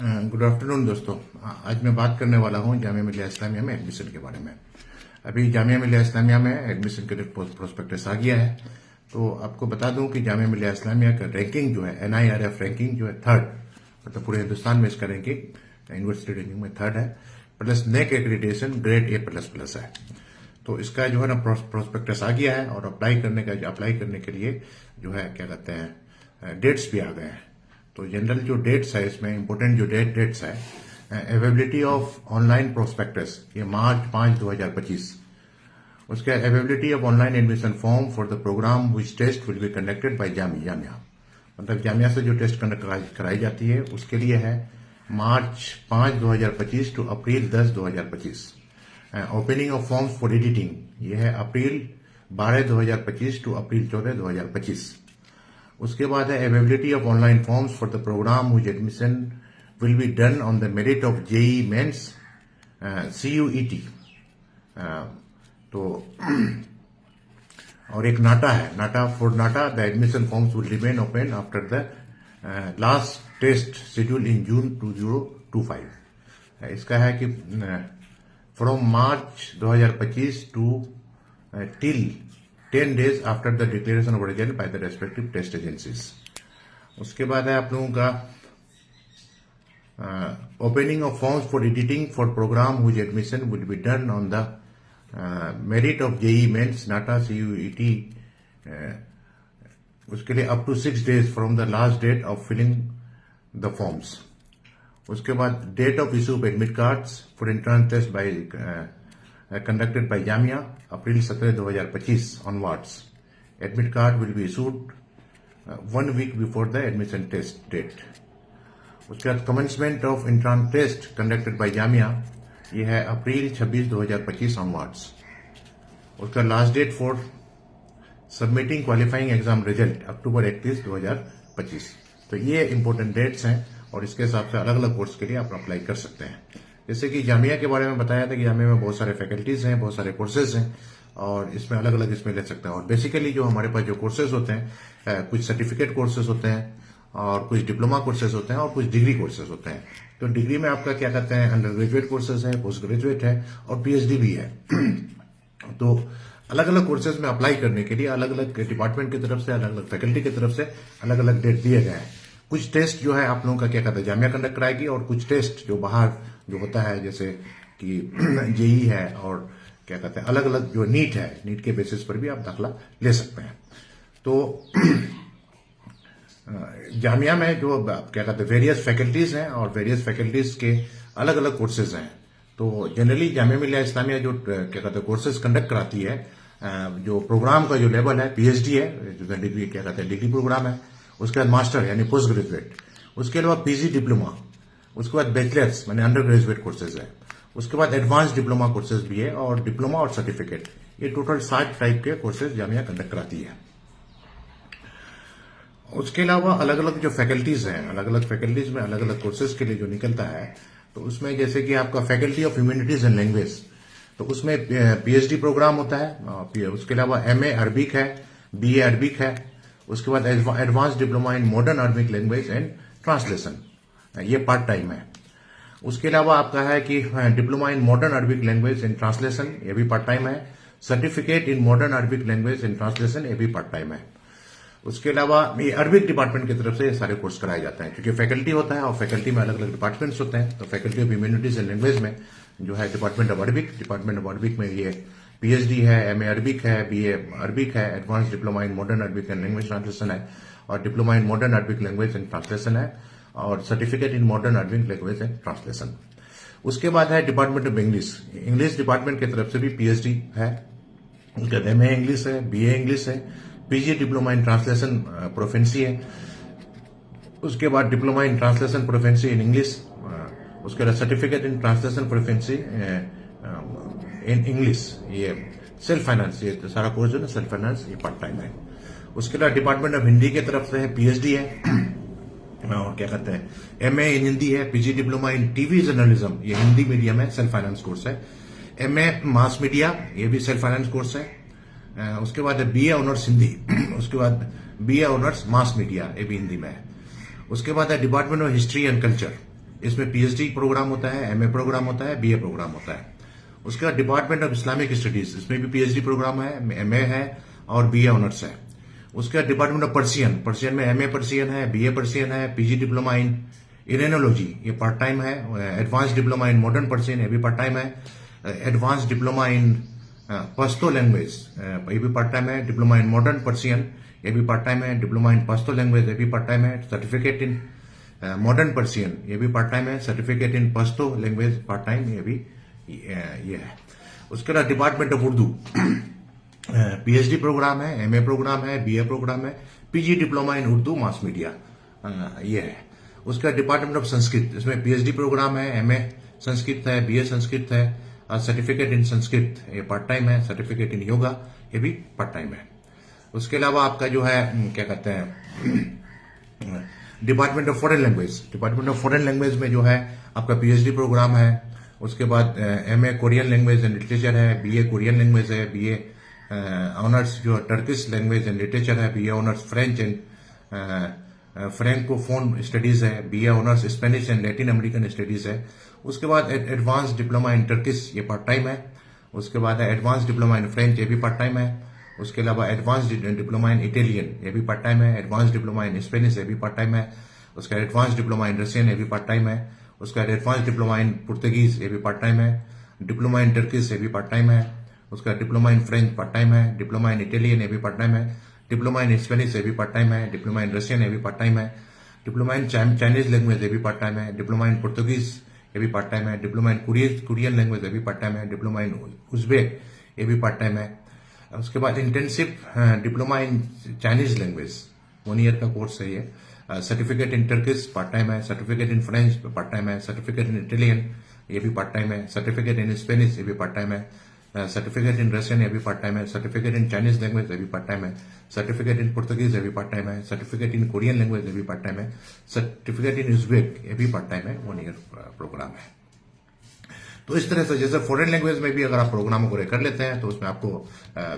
Good afternoon दोस्तों। आज मैं बात करने वाला हूं जामिया मिलिया इस्लामिया में एडमिशन के बारे में। अभी जामिया मिलिया इस्लामिया में एडमिशन के लिए प्रोस्पेक्टस आ गया है। तो आपको बता दूं कि जामिया मिलिया इस्लामिया का रैंकिंग जो है NIRF रैंकिंग जो है थर्ड, मतलब पूरे हिंदुस्तान में इसका रैंकिंग यूनिवर्सिटी रैंकिंग में थर्ड है, plus neck accreditation grade A++ है। तो इसका जो है ना प्रोस्पेक्टस आ गया है और अप्लाई करने के लिए जो है क्या कहते हैं डेट्स भी आ गए हैं। तो जनरल जो डेट्स है इसमें इंपोर्टेंट जो डेट्स है, अवेलेबिलिटी ऑफ ऑनलाइन प्रोस्पेक्टस ये मार्च 5, 2025। उसके availability of online admission form for the program which test will be conducted by Jamia, मतलब जामिया से जो टेस्ट कंडक्ट कराई जाती है उसके लिए है March 5, 2025 to April 10, 2025। Opening of forms for editing ये है अप्रैल 12, 2025 टू अप्रैल 14, 2025। उसके बाद है availability of online forms for the programme which admission will be done on the merit of JEE mains CUET। तो और एक नाटा है, NATA the admission forms will remain open after the last test schedule in June 2025। इसका है कि from March 2025 to till 10 days after the declaration of result by the respective test agencies. उसके बाद है आप लोगों का opening of forms for editing for program whose admission will be done on the merit of JEE mains NATA CUET। उसके लिए up to 6 days from the last date of filling the forms. उसके बाद date of issue of admit cards for entrance test by conducted by Jamia April 17, 2025 onwards. Admit card will be issued 1 week before the admission test date. उसके बाद commencement of entrance test conducted by Jamia ये है April 26, 2025 onwards. उसका last date for submitting qualifying exam result October 31, 2025। तो ये important dates हैं और इसके हिसाब से अलग अलग कोर्स के लिए आप अप्लाई कर सकते हैं। जैसे कि जामिया के बारे में बताया था कि जामिया में बहुत सारे फैकल्टीज हैं, बहुत सारे कोर्सेज हैं और इसमें अलग अलग इसमें ले सकते हैं। और बेसिकली जो हमारे पास जो कोर्सेज होते हैं, कुछ सर्टिफिकेट कोर्सेज होते हैं और कुछ डिप्लोमा कोर्सेज होते हैं और कुछ डिग्री कोर्सेज होते हैं। तो डिग्री में आपका क्या कहते हैं अंडर ग्रेजुएट कोर्सेज है, पोस्ट ग्रेजुएट है और PhD भी है। तो अलग अलग कोर्सेज में अप्लाई करने के लिए अलग अलग डिपार्टमेंट की तरफ से, अलग अलग फैकल्टी की तरफ से अलग अलग डेट दिए गए हैं। कुछ टेस्ट जो है आप लोगों का क्या कहते हैं जामिया कंडक्ट कराएगी और कुछ टेस्ट जो बाहर जो होता है जैसे कि JEE है और क्या कहते हैं अलग अलग जो नीट है, नीट के बेसिस पर भी आप दाखिला ले सकते हैं। तो जामिया में जो क्या कहते हैं वेरियस फैकल्टीज हैं और वेरियस फैकल्टीज के अलग अलग कोर्सेज हैं। तो जनरली जामिया मिलिया इस्लामिया जो क्या कहते हैं कोर्सेज कंडक्ट कराती है, जो प्रोग्राम का जो लेवल है PhD है, जो डिग्री क्या कहते हैं डिग्री प्रोग्राम है, उसके बाद मास्टर यानी पोस्ट ग्रेजुएट, उसके अलावा PG डिप्लोमा, उसके बाद बैचलर्स माने अंडर ग्रेजुएट कोर्सेज है, उसके बाद एडवांस डिप्लोमा कोर्सेज भी है और डिप्लोमा और सर्टिफिकेट, ये टोटल 7 टाइप के कोर्सेज जामिया कंडक्ट कराती है। उसके अलावा अलग अलग जो फैकल्टीज हैं, अलग अलग फैकल्टीज में अलग अलग कोर्सेज के लिए जो निकलता है, तो उसमें जैसे कि आपका faculty of humanities and language, तो उसमें PhD प्रोग्राम होता है। उसके अलावा MA अरबिक है, BA अरबिक है, उसके बाद advance diploma in modern Arabic language and translation, ये पार्ट टाइम है। उसके अलावा आपका है कि diploma in modern Arabic language and translation, ये भी पार्ट टाइम है। Certificate in modern Arabic language and translation, ये भी पार्ट टाइम है। उसके अलावा ये अरबिक डिपार्टमेंट की तरफ से ये सारे कोर्स कराए जाते हैं, क्योंकि फैकल्टी होता है और फैकल्टी में अलग अलग डिपार्टमेंट्स होते हैं। तो faculty of humanities and language में जो है डिपार्टमेंट ऑफ अरबिक में ये PhD है, MA अरबिक है, BA अरबिक है, advance diploma in modern Arabic and language translation है और diploma in modern Arabic language and translation है और certificate in modern Arabic language and translation. उसके बाद है डिपार्टमेंट ऑफ इंग्लिश डिपार्टमेंट की तरफ से भी PhD है, उसके बाद MA इंग्लिश है, BA इंग्लिश है, PG diploma in translation proficiency है, उसके बाद diploma in translation proficiency in English, उसके बाद certificate in translation proficiency in English, ये सेल्फ फाइनेंस, ये सारा कोर्स जो है सेल्फ फाइनेंस, ये पार्ट टाइम है। उसके बाद डिपार्टमेंट ऑफ हिंदी की तरफ से है PhD है और क्या कहते हैं MA इन हिंदी है, PG diploma in TV journalism, ये हिंदी मीडियम है, सेल्फ फाइनेंस कोर्स है। MA मास मीडिया, ये भी सेल्फ फाइनेंस कोर्स है। उसके बाद BA ऑनर्स हिंदी, उसके बाद BA ऑनर्स मास मीडिया, ये भी हिंदी में है। उसके बाद है department of history and culture, इसमें पीएचडी प्रोग्राम होता है, एमए प्रोग्राम होता है, बीए प्रोग्राम होता है। उसके बाद डिपार्टमेंट ऑफ इस्लामिक स्टडीज, इसमें भी पीएचडी प्रोग्राम है, एमए है और बीए ऑनर्स है। उसके बाद डिपार्टमेंट ऑफ पर्सियन, पर्सियन में एमए पर्सियन है, बीए पर्सियन है, पीजी डिप्लोमा इन इरेनोलॉजी ये पार्ट टाइम है, advance diploma in modern Persian ये भी पार्ट टाइम है, एडवांस डिप्लोमा इन पश्तो लैंग्वेज ये भी पार्ट टाइम है, डिप्लोमा इन मॉडर्न पर्सियन ये भी पार्ट टाइम है, डिप्लोमा इन पश्तो लैंग्वेज ये भी पार्ट टाइम है, सर्टिफिकेट इन मॉडर्न पर्सियन ये भी पार्ट टाइम है, certificate in Pashto language part time ये भी ये है। उसके बाद department of Urdu PhD programme है, एमए प्रोग्राम है, बीए प्रोग्राम है, PG diploma in Urdu mass media ये है। उसके बाद डिपार्टमेंट ऑफ संस्कृत, इसमें पीएचडी प्रोग्राम है, एमए संस्कृत है, बीए संस्कृत है, सर्टिफिकेट इन संस्कृत ये पार्ट टाइम है, सर्टिफिकेट इन योगा ये भी पार्ट टाइम है। उसके अलावा आपका जो है क्या कहते हैं department of foreign language, department of foreign language में जो है आपका पीएचडी प्रोग्राम है। उसके बाद MA Korean language and literature है, बीए कोरियन लैंग्वेज है, बीए ऑनर्स जो टर्किश लैंग्वेज एंड लिटरेचर है, BA honours French and francophone studies है, BA honours Spanish and Latin American studies है। उसके बाद एडवांस डिप्लोमा इन टर्किश ये part time है। उसके बाद एडवांस डिप्लोमा इन फ्रेंच ये भी पार्ट टाइम है। उसके अलावा एडवांस डिप्लोमा इन इटालियन ये भी पार्ट टाइम है, एडवांस डिप्लोमा इन स्पेनिश ये भी पार्ट टाइम है। उसका एडवांस डिप्लोमा इन रशियन ये भी पार्ट टाइम है। उसका एडवांस डिप्लोमा इन पुर्तगीज ये भी पार्ट टाइम है, डिप्लोमा इन टर्किश ये भी पार्ट टाइम है। उसका diploma in French part time है, डिप्लोमा इन इटालियन ये भी पार्ट टाइम है, डिप्लोमा इन स्पेनिश ये भी पार्ट टाइम है, डिप्लोमा इन रशियन ये भी पार्ट टाइम है, डिप्लोमा इन चाइनीज लैंग्वेज ये भी पार्ट टाइम है, डिप्लोमा इन पुर्तगीज ये भी पार्ट टाइम है, डिप्लोमा इन कुरियन लैंग्वेज ये भी पार्ट टाइम है, डिप्लोमा इन उज्बेक ये भी पार्ट टाइम है। उसके बाद intensive diploma in Chinese language 1 year का कोर्स है ये। Certificate in Turkish part time है, certificate in French part time है, सर्टिफिकेट इन इटालियन ये भी पार्ट टाइम है, सर्टिफिकेट इन स्पेनिश ये भी पार्ट टाइम है, सर्टिफिकेट इन रशियन ये भी पार्ट टाइम है, सर्टिफिकेट इन चाइनीज लैंग्वेज ये भी पार्ट टाइम है, सर्टिफिकेट इन पुर्तगीज ये भी पार्ट टाइम है, सर्टिफिकेट इन कोरियन लैंग्वेज ये भी पार्ट टाइम है, सर्टिफिकेट इन उज्बेक ये भी पार्ट टाइम है। 1 ईयर प्रोग्राम है। तो इस तरह से जैसे फॉरेन लैंग्वेज में भी अगर आप प्रोग्रामों को कर लेते हैं तो उसमें आपको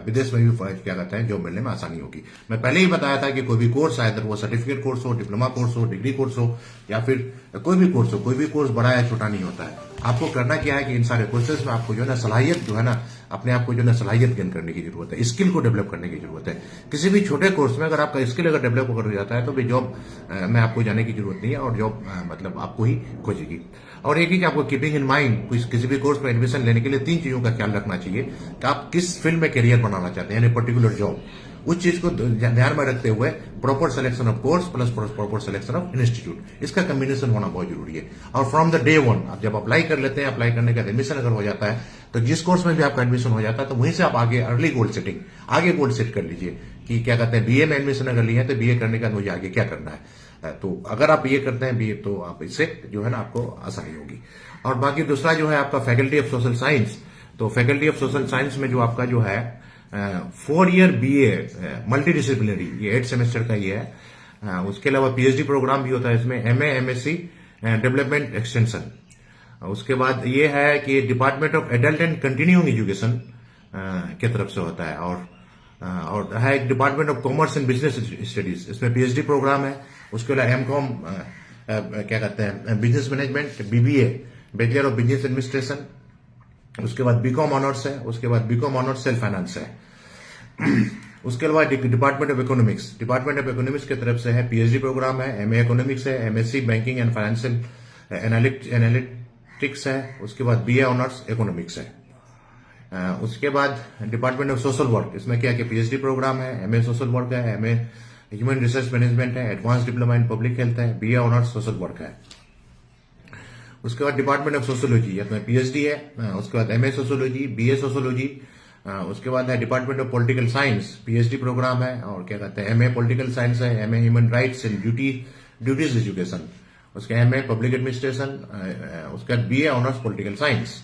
विदेश में भी क्या कहते हैं जॉब मिलने में आसानी होगी। मैं पहले ही बताया था कि कोई भी कोर्स आए, वो सर्टिफिकेट कोर्स हो, डिप्लोमा कोर्स हो, डिग्री कोर्स हो या फिर कोई भी कोर्स हो, कोई भी कोर्स बड़ा या छोटा नहीं होता है। आपको करना क्या है कि इन सारे कोर्सेज में आपको जो है ना सलाहियत जो है ना अपने आप को जो है सलाहियत गेन करने की जरूरत है, स्किल को डेवलप करने की जरूरत है। किसी भी छोटे कोर्स में अगर आपका स्किल अगर डेवलप कर जाता है तो भी जॉब में आपको जाने की जरूरत नहीं है और जॉब मतलब आपको ही खोजेगी। और एक ही कि आपको कीपिंग इन माइंड किसी भी कोर्स में एडमिशन लेने के लिए 3 चीजों का ख्याल रखना चाहिए कि आप किस फील्ड में करियर बनाना चाहते हैं, यानी पर्टिकुलर जॉब। उस चीज को ध्यान में रखते हुए proper selection of course plus proper selection of institute, इसका कॉम्बिनेशन होना बहुत जरूरी है। और फ्रॉम द डे 1 आप जब अप्लाई कर लेते हैं, अप्लाई करने के बाद एडमिशन अगर हो जाता है तो जिस कोर्स में भी आपका एडमिशन हो जाता है तो वहीं से आप आगे अर्ली गोल सेटिंग आगे गोल सेट कर लीजिए कि क्या कहते हैं बीए में एडमिशन अगर लिए हैं तो बीए करने के बाद मुझे आगे क्या करना है। तो अगर आप ये करते हैं बीए तो आप इससे जो है ना आपको आसानी होगी। और बाकी दूसरा जो है आपका फैकल्टी ऑफ सोशल साइंस, तो फैकल्टी ऑफ सोशल साइंस में जो आपका जो है 4 ईयर बीए मल्टी डिसिप्लिनरी ये 8 सेमेस्टर का ये है। उसके अलावा पीएचडी प्रोग्राम भी होता है इसमें, एमए एमएससी डेवलपमेंट एक्सटेंशन। उसके बाद ये है कि department of adult and continuing education की तरफ से होता है। और है एक department of commerce and business studies, इसमें पीएचडी प्रोग्राम है। उसके अलावा एमकॉम क्या कहते हैं business management, BBA bachelor of business administration. उसके बाद बीकॉम ऑनर्स है, उसके बाद बीकॉम ऑनर्स सेल्फ फाइनेंस है। उसके अलावा department of economics, department of economics की तरफ से है पीएचडी प्रोग्राम है, एमए इकोनॉमिक्स है, MSc banking and financial analytics है। उसके बाद बीए ऑनर्स इकोनॉमिक्स है। उसके बाद डिपार्टमेंट ऑफ सोशल वर्क, इसमें क्या है पीएचडी प्रोग्राम है, एमए सोशल वर्क है, एमए ह्यूमन रिसोर्स मैनेजमेंट है, advance diploma in public health है, बीए ऑनर्स सोशल वर्क है। उसके बाद डिपार्टमेंट ऑफ सोशियोलॉजी इसमें पीएचडी है। उसके बाद एमए सोशियोलॉजी, बीए सोशियोलॉजी। उसके बाद है department of political science, PhD programme है। और क्या कहते हैं एमए पॉलिटिकल साइंस है, MA human rights and duties education. उसके एमए पब्लिक एडमिनिस्ट्रेशन। उसके बाद बीए ऑनर्स पॉलिटिकल साइंस।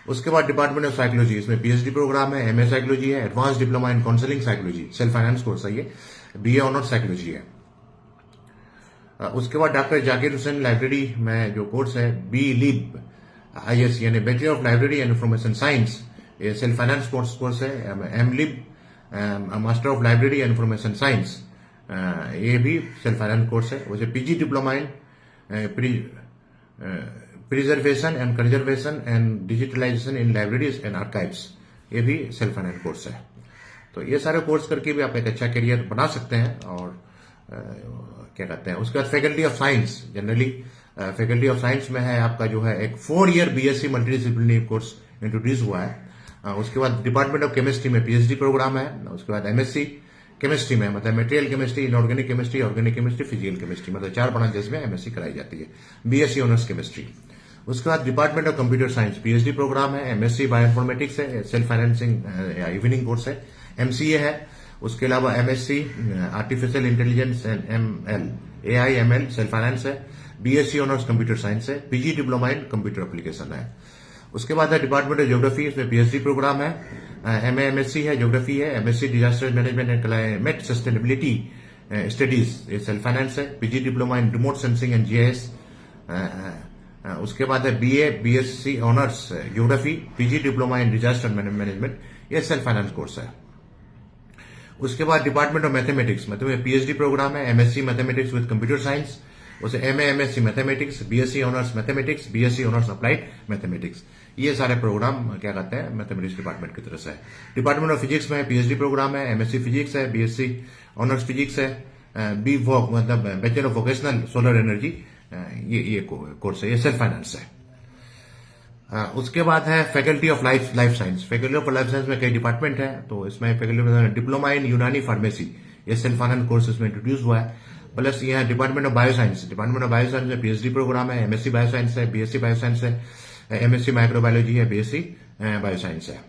उसके बाद डिपार्टमेंट ऑफ साइकोलॉजी, इसमें पीएचडी प्रोग्राम है, एमए साइकोलॉजी है, advance diploma in counselling psychology self finance course है ये, बीए ऑनर्स साइकोलॉजी है। उसके बाद डॉक्टर जाकिर हुसैन लाइब्रेरी में जो कोर्स है बी लिब आईएस यानी bachelor of library and information science, ये सेल्फ फाइनेंस कोर्स है। M lib master of library and information science, ये भी सेल्फ फाइनेंस कोर्स है। वैसे PG diploma in preservation and conservation and digitalization in libraries and archives, ये भी self finance course है। तो ये सारे कोर्स करके भी आप एक अच्छा करियर बना सकते हैं। और क्या कहते हैं, उसके बाद faculty of science, generally faculty of science में है आपका जो है एक 4 year BSc multidisciplinary course introduce हुआ है। उसके बाद डिपार्टमेंट ऑफ केमिस्ट्री में पीएचडी प्रोग्राम है। उसके बाद एमएससी केमिस्ट्री में, मतलब material chemistry, inorganic chemistry, organic chemistry, physical chemistry, मतलब 4 ब्रांचेस में एमएससी कराई जाती है, बीएससी ऑनर्स केमिस्ट्री। उसके बाद department of computer science PhD programme है। एमएससी बायोइन्फॉर्मेटिक्स है, सेल्फ फाइनेंसिंग इवनिंग कोर्स है। एमसीए है। उसके अलावा MSc artificial intelligence and ML, AI ML self finance है। बीएससी ऑनर्स कंप्यूटर साइंस है। PG diploma in computer application है। उसके बाद है डिपार्टमेंट ऑफ ज्योग्राफी, इसमें पीएचडी प्रोग्राम है। एमए एमएससी है, ज्योग्राफी है। MSc disaster management and climate sustainability studies, ये सेल्फ फाइनेंस है। PG diploma in remote sensing and GIS. उसके बाद है BA BSc honours geography, PG diploma in disaster management, ये सेल्फ फाइनेंस कोर्स है। उसके बाद डिपार्टमेंट ऑफ मैथमेटिक्स, मतलब पीएचडी प्रोग्राम है। MSc mathematics with computer science, उसे MA MSc mathematics, BSc honours mathematics, BSc honours applied mathematics, ये सारे programme क्या कहते हैं मैथमेटिक्स डिपार्टमेंट की तरफ से है। डिपार्टमेंट ऑफ फिजिक्स में पीएचडी प्रोग्राम है। एमएससी फिजिक्स है, बीएससी ऑनर्स फिजिक्स है। बी वॉक मतलब bachelor of vocational solar energy, ये कोर्स है, ये सेल्फ फाइनेंस है। उसके बाद है faculty of life science. Faculty of life science में कई डिपार्टमेंट है, तो इसमें फैकल्टी डिप्लोमा इन यूनानी फार्मेसी, ये सेल्फ फाइनेंस कोर्स इसमें इंट्रोड्यूस हुआ है। प्लस ये है department of bioscience. Department of bioscience में पीएचडी प्रोग्राम है। एमएससी बायोसाइंस है, बीएससी बायोसाइंस है, एमएससी माइक्रोबायोलॉजी है, बीएससी बायोसाइंस है।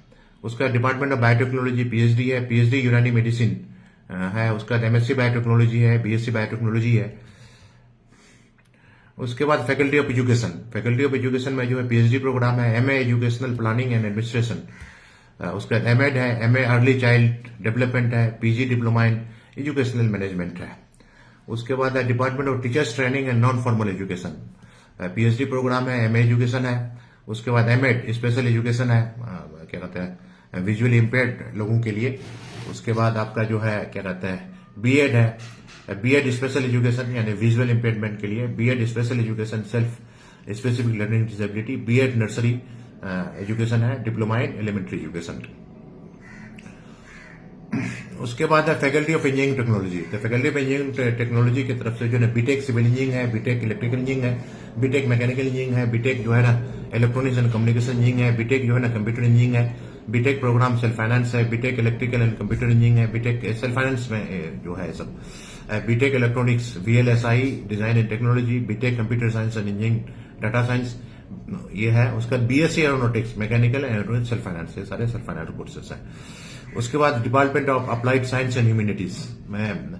उसका डिपार्टमेंट ऑफ बायोटेक्नोलॉजी पीएचडी है। पीएचडी यूनानी मेडिसिन है। उसका एमएससी बायोटेक्नोलॉजी है, बीएससी बायोटेक्नोलॉजी है। उसके बाद faculty of education, faculty of education में जो है पीएचडी प्रोग्राम है। MA educational planning and administration, उसके बाद एमएड है। एमए अर्ली चाइल्ड डेवलपमेंट है। PG diploma in educational management है। उसके बाद है department of teachers training and non formal education, PhD programme है। एमए एजुकेशन है। उसके बाद एमएड स्पेशल एजुकेशन है, क्या कहते हैं विजुअली इम्पेयर्ड लोगों के लिए। उसके बाद आपका जो है क्या कहते हैं बीएड है। बीएड स्पेशल एजुकेशन यानी विजुअल इम्पेयरमेंट के लिए, BEd special education self specific learning disability, BEd nursery education है। Diploma in elementary education. उसके बाद है फैकल्टी ऑफ इंजीनियरिंग टेक्नोलॉजी। तो फैकल्टी ऑफ इंजीनियरिंग टेक्नोलॉजी की तरफ से जो है बीटेक सिविल इंजीनियरिंग है, बीटेक इलेक्ट्रिकल इंजीनियरिंग है, बीटेक मैकेनिकल इंजीनियरिंग है, बीटेक जो है ना इलेक्ट्रॉनिक्स एंड कम्युनिकेशन इंजीनियरिंग है, बीटेक जो है ना कंप्यूटर इंजीनियरिंग है, बीटेक प्रोग्राम सेल्फ फाइनेंस है, BTech electrical and computer engineering है, बीटेक सेल्फ फाइनेंस में जो है सब, BTech electronics VLSI design and technology, BTech computer science and engineering data science ये है। उसका BSc aeronautics mechanical and electronics self finance, ये सारे सेल्फ फाइनेंस कोर्सेस हैं। उसके बाद department of applied science and humanities में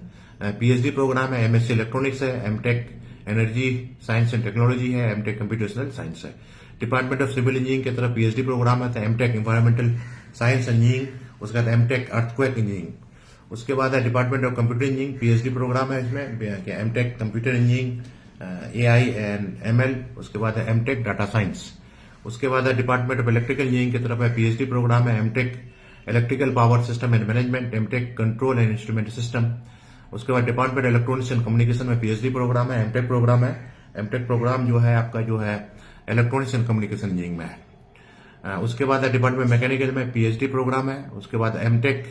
पीएचडी प्रोग्राम है। एमएससी इलेक्ट्रॉनिक्स है, MTech energy science and technology है, एमटेक कंप्यूटेशनल साइंस है। डिपार्टमेंट ऑफ सिविल इंजीनियरिंग की तरफ पीएचडी प्रोग्राम है, एमटेक एनवायरमेंटल साइंस इंजीनियरिंग, उसके बाद एमटेक अर्थक्वेक इंजीनियरिंग। उसके बाद है department of computer engineering, PhD programme है इसमें MTech computer engineering AI and ML. उसके बाद है एमटेक डाटा साइंस। उसके बाद है डिपार्टमेंट ऑफ इलेक्ट्रिकल इंजीनियरिंग की तरफ है पीएचडी प्रोग्राम है, MTech electrical power system and management, MTech control and instrument system. उसके बाद डिपार्टमेंट इलेक्ट्रॉनिक्स एंड कम्युनिकेशन में पीएचडी प्रोग्राम है, एमटेक प्रोग्राम है। एमटेक प्रोग्राम जो है आपका जो है इलेक्ट्रॉनिक्स एंड कम्युनिकेशन इंजीनियरिंग में है। उसके बाद है डिपार्टमेंट मैकेनिकल में पीएचडी प्रोग्राम है। उसके बाद एमटेक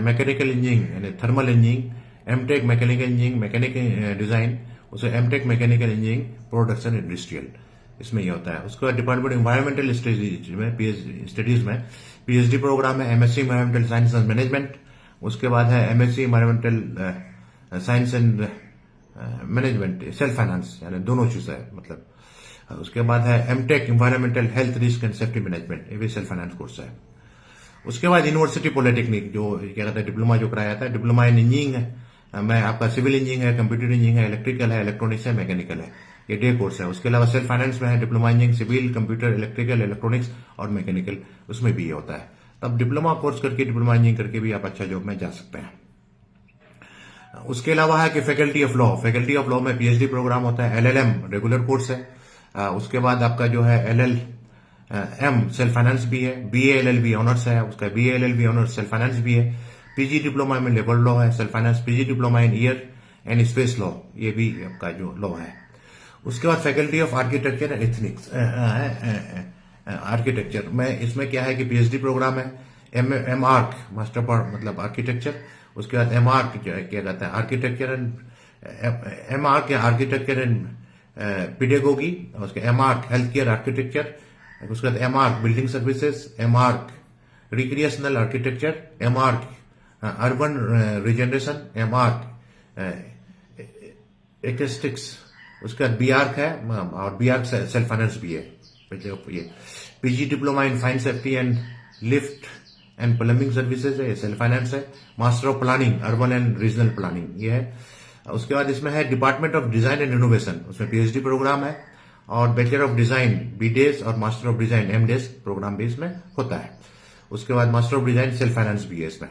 मैकेनिकल इंजीनियरिंग यानी thermal engineering, MTech mechanical engineering mechanical design, उसे MTech mechanical engineering production industrial, इसमें ये होता है। उसके बाद डिपार्टमेंट एनवायरमेंटल स्टडीज में पीएचडी प्रोग्राम है, MSc environmental science and management. उसके बाद है MSc environmental science and management self finance, यानी दोनों चीज है मतलब। उसके बाद है MTech environmental health risk and safety management, ये भी सेल्फ फाइनेंस कोर्स है। उसके बाद यूनिवर्सिटी पॉलिटेक्निक जो क्या कहते हैं डिप्लोमा जो कराया जाता है, डिप्लोमा इन इंजीनियरिंग है, मैं आपका सिविल इंजीनियरिंग है, कंप्यूटर इंजीनियरिंग है, इलेक्ट्रिकल है, इलेक्ट्रॉनिक्स है, मैकेनिकल है, ये डे कोर्स है। उसके अलावा सेल्फ फाइनेंस में है diploma engineering civil computer electrical electronics और मैकेनिकल, उसमें भी ये होता है। तब डिप्लोमा कोर्स करके डिप्लोमा इंजीनियरिंग करके भी आप अच्छा जॉब में जा सकते हैं। उसके अलावा है कि faculty of law, faculty of law में पीएचडी प्रोग्राम होता है, एलएलएम रेगुलर कोर्स है। उसके बाद आपका जो है एलएलएम सेल्फ फाइनेंस भी है, बीए एलएलबी ऑनर्स है, उसका BA LLB honours self finance भी है। पीजी डिप्लोमा में लेबर लॉ है self finance, PG diploma in air and space law, ये भी आपका जो लॉ है। उसके बाद faculty of architecture and ethnics architecture में, इसमें क्या है कि पीएचडी प्रोग्राम है। एम आर्क मास्टर फॉर मतलब आर्किटेक्चर, उसके बाद एम आर्क क्या कहता है architecture and M arch architecture and pedagogy, उसके M arc health care architecture, उसके बाद M arch building services, M arch recreational architecture, M arch urban regeneration, M arch ekistics, उसके बाद बी आर्क है और बी आर्क सेल्फ फाइनेंस भी है। ये PG diploma in fine safety and lift and plumbing services है, self finance है। Master of planning urban and regional planning ये है। उसके बाद इसमें है department of design and innovation, उसमें पीएचडी प्रोग्राम है और बैचलर ऑफ डिजाइन बीडेस और मास्टर ऑफ डिजाइन एमडेस प्रोग्राम भी इसमें होता है। उसके बाद master of design self finance भी है इसमें।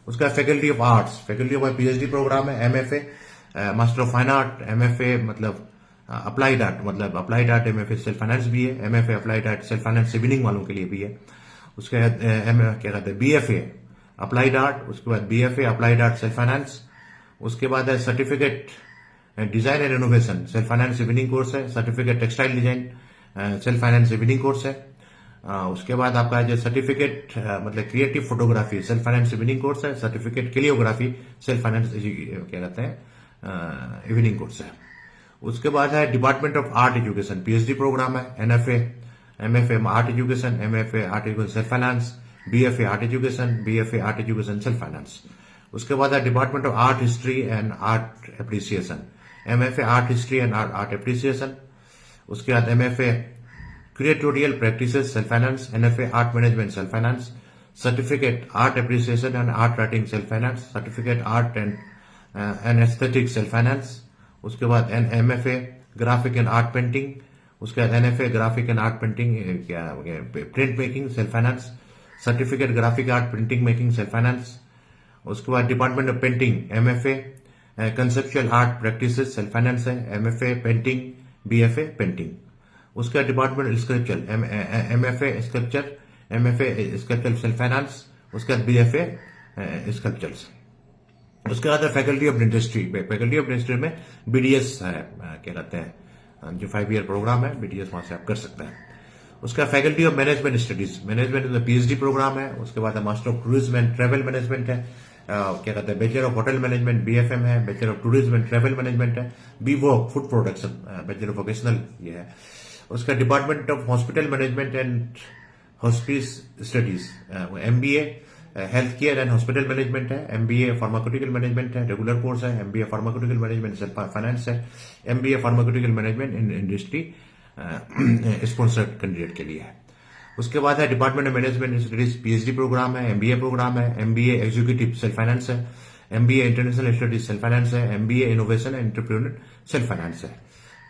उसका faculty of arts, faculty of PhD programme है। MFA master of fine art, MFA मतलब अप्लाइड आर्ट, मतलब applied art MFA self finance भी है। MFA applied art self finance सिविलिंग वालों के लिए भी है। उसके बाद क्या कहते हैं बीएफए अप्लाइड आर्ट, उसके बाद BFA applied art self finance. उसके बाद है certificate design and innovation self finance सिविलिंग कोर्स है। Certificate textile design self finance सिविलिंग कोर्स है। उसके बाद आपका जो सर्टिफिकेट मतलब creative photography self finance evening course है। सर्टिफिकेट कैलियोग्राफी सेल्फ फाइनेंस क्या कहते हैं इवनिंग कोर्स है। उसके बाद है department of art education PhD programme है। NFA MFA art education, MFA art education self finance, BFA art education, BFA art education self finance. उसके बाद है department of art history and art appreciation, MFA art history and art appreciation. उसके बाद MFA curatorial practices self finance, NFA art management self finance, certificate art appreciation and art writing self finance, certificate art and aesthetic self finance. उसके बाद MFA graphic and art painting, उसके बाद NFA graphic and art painting क्या print making self finance, certificate graphic art printing making self finance. उसके बाद department of painting MFA conceptual art practices self finance है, MFA painting, BFA painting. उसका department sculpture MFA sculpture, MFA sculpture self finance. उसके बाद BFA sculptures. उसके बाद faculty of dentistry, faculty of dentistry में BDS है क्या कहते हैं जो 5 ईयर प्रोग्राम है बीडीएस, वहां से आप कर सकते हैं। उसका faculty of management studies, management PhD programme है। उसके बाद master of tourism and travel management है, क्या कहते हैं bachelor of hotel management BFM है, bachelor of tourism and travel management है, BVoc food production bachelor of vocational ये है। उसका department of hospital management and hospice studies MBA health care and hospital management है, एमबीए फार्मास्यूटिकल मैनेजमेंट है, regular course है। MBA pharmaceutical management self finance है, MBA pharmaceutical management in industry sponsored candidate के लिए है। उसके बाद है department of management studies PhD programme है, एमबीए प्रोग्राम है, एमबीए एग्जीक्यूटिव सेल्फ फाइनेंस है, MBA international studies self finance है, MBA innovation and entrepreneur self finance है।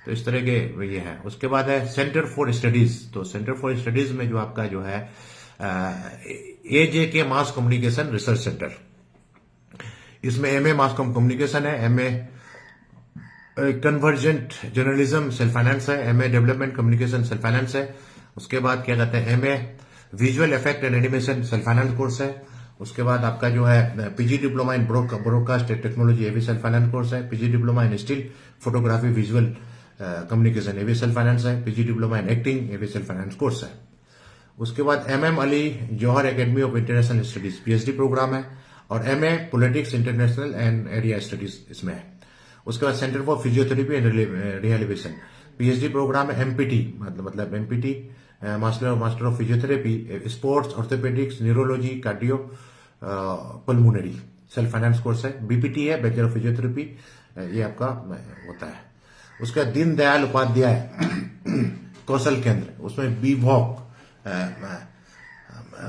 तो इस तरह के ये है। उसके बाद है सेंटर फॉर स्टडीज, तो सेंटर फॉर स्टडीज में जो आपका जो है AJK mass communication research centre, इसमें एमए मास कम्युनिकेशन है, MA convergent journalism self finance है, MA development communication self finance है। उसके बाद क्या कहते हैं MA visual effect and animation self finance course है। उसके बाद आपका जो है PG diploma in broadcast technology ये भी सेल्फ फाइनेंस कोर्स है, पीजी डिप्लोमा इन स्टिल फोटोग्राफी विजुअल कम्युनिकेशन ये भी सेल्फ फाइनेंस है, पीजी डिप्लोमा इन एक्टिंग ये भी सेल्फ फाइनेंस कोर्स है। उसके बाद MM Ali Jauhar academy of international studies PhD programme है और MA politics international and area studies इसमें है। उसके बाद centre for physiotherapy and rehabilitation PhD programme है, एमपीटी मतलब MPT master of physiotherapy sports orthopaedics neurology cardio pulmonary self finance course है। BPT है बैचलर ऑफ फिजियोथेरेपी ये आपका होता है। उसका दीनदयाल उपाध्याय कौशल केंद्र उसमें बीवॉक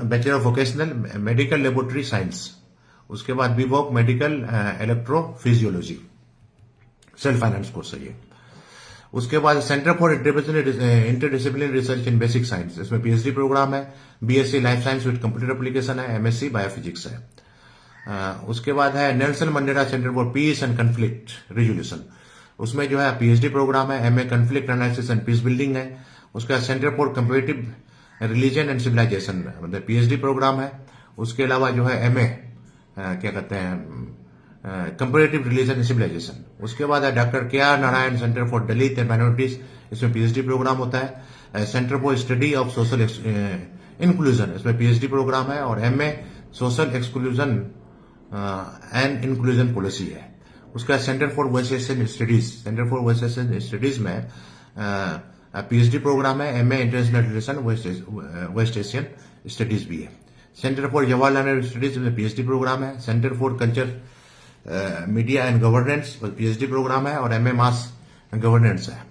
bachelor of vocational medical laboratory science. उसके बाद बीवॉक medical electrophysiology self finance course है ये। उसके बाद centre for interdisciplinary research in basic science इसमें पीएचडी प्रोग्राम है, BSc life science with computer application है, एमएससी बायोफिजिक्स है। उसके बाद है Nelson Mandela centre for piece and conflict resolution, उसमें जो है पीएचडी प्रोग्राम है, MA conflict analysis and peace building है। उसका centre for comparative religion and civilization मतलब पीएचडी प्रोग्राम है। उसके अलावा जो है एमए क्या कहते हैं कंपैरेटिव रिलीजन सिविलाइजेशन। उसके बाद है doctor K R Narayan centre for Dalit and minorities, इसमें पीएचडी प्रोग्राम होता है। Centre for study of social inclusion, इसमें पीएचडी प्रोग्राम है। और MA social exclusion and inclusion policy है। उसका centre for west Asian studies, centre for west Asian studies में PhD programme है। MA international relation west Asian studies भी है। Centre for Jawaharlal Nehru studies में पीएचडी प्रोग्राम है। Centre for culture media and governance PhD programme है और MA mass governance है।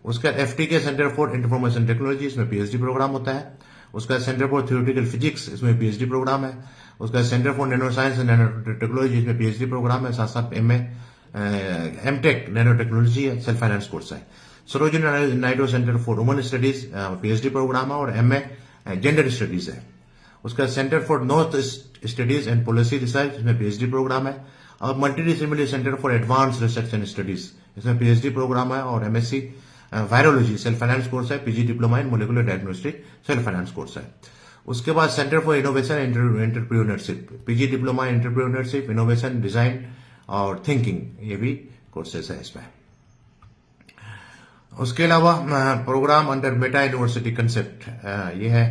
उसका FTK centre for information technology, इसमें पीएचडी प्रोग्राम होता है। उसका सेंटर फॉर थ्योरेटिकल फिजिक्स, इसमें पीएचडी प्रोग्राम है। उसका centre for nano science and nano technology, इसमें पीएचडी प्रोग्राम है। साथ साथ एमटेक नैनो टेक्नोलॉजी है, सेल्फ फाइनेंस कोर्स है। Sarojini Naidu centre for women studies PhD programme है और एमए जेंडर स्टडीज है। उसका centre for north studies and policy research, इसमें पीएचडी प्रोग्राम है। और multidisciplinary centre for advance research and studies, इसमें पीएचडी प्रोग्राम है। और MSc virology self finance course है। PG diploma in molecular diagnostic self finance course है। उसके बाद centre for innovation entrepreneurship, PG diploma entrepreneurship, innovation, design और thinking, ये भी कोर्सेस है इसमें। उसके अलावा programme under meta university concept, ये है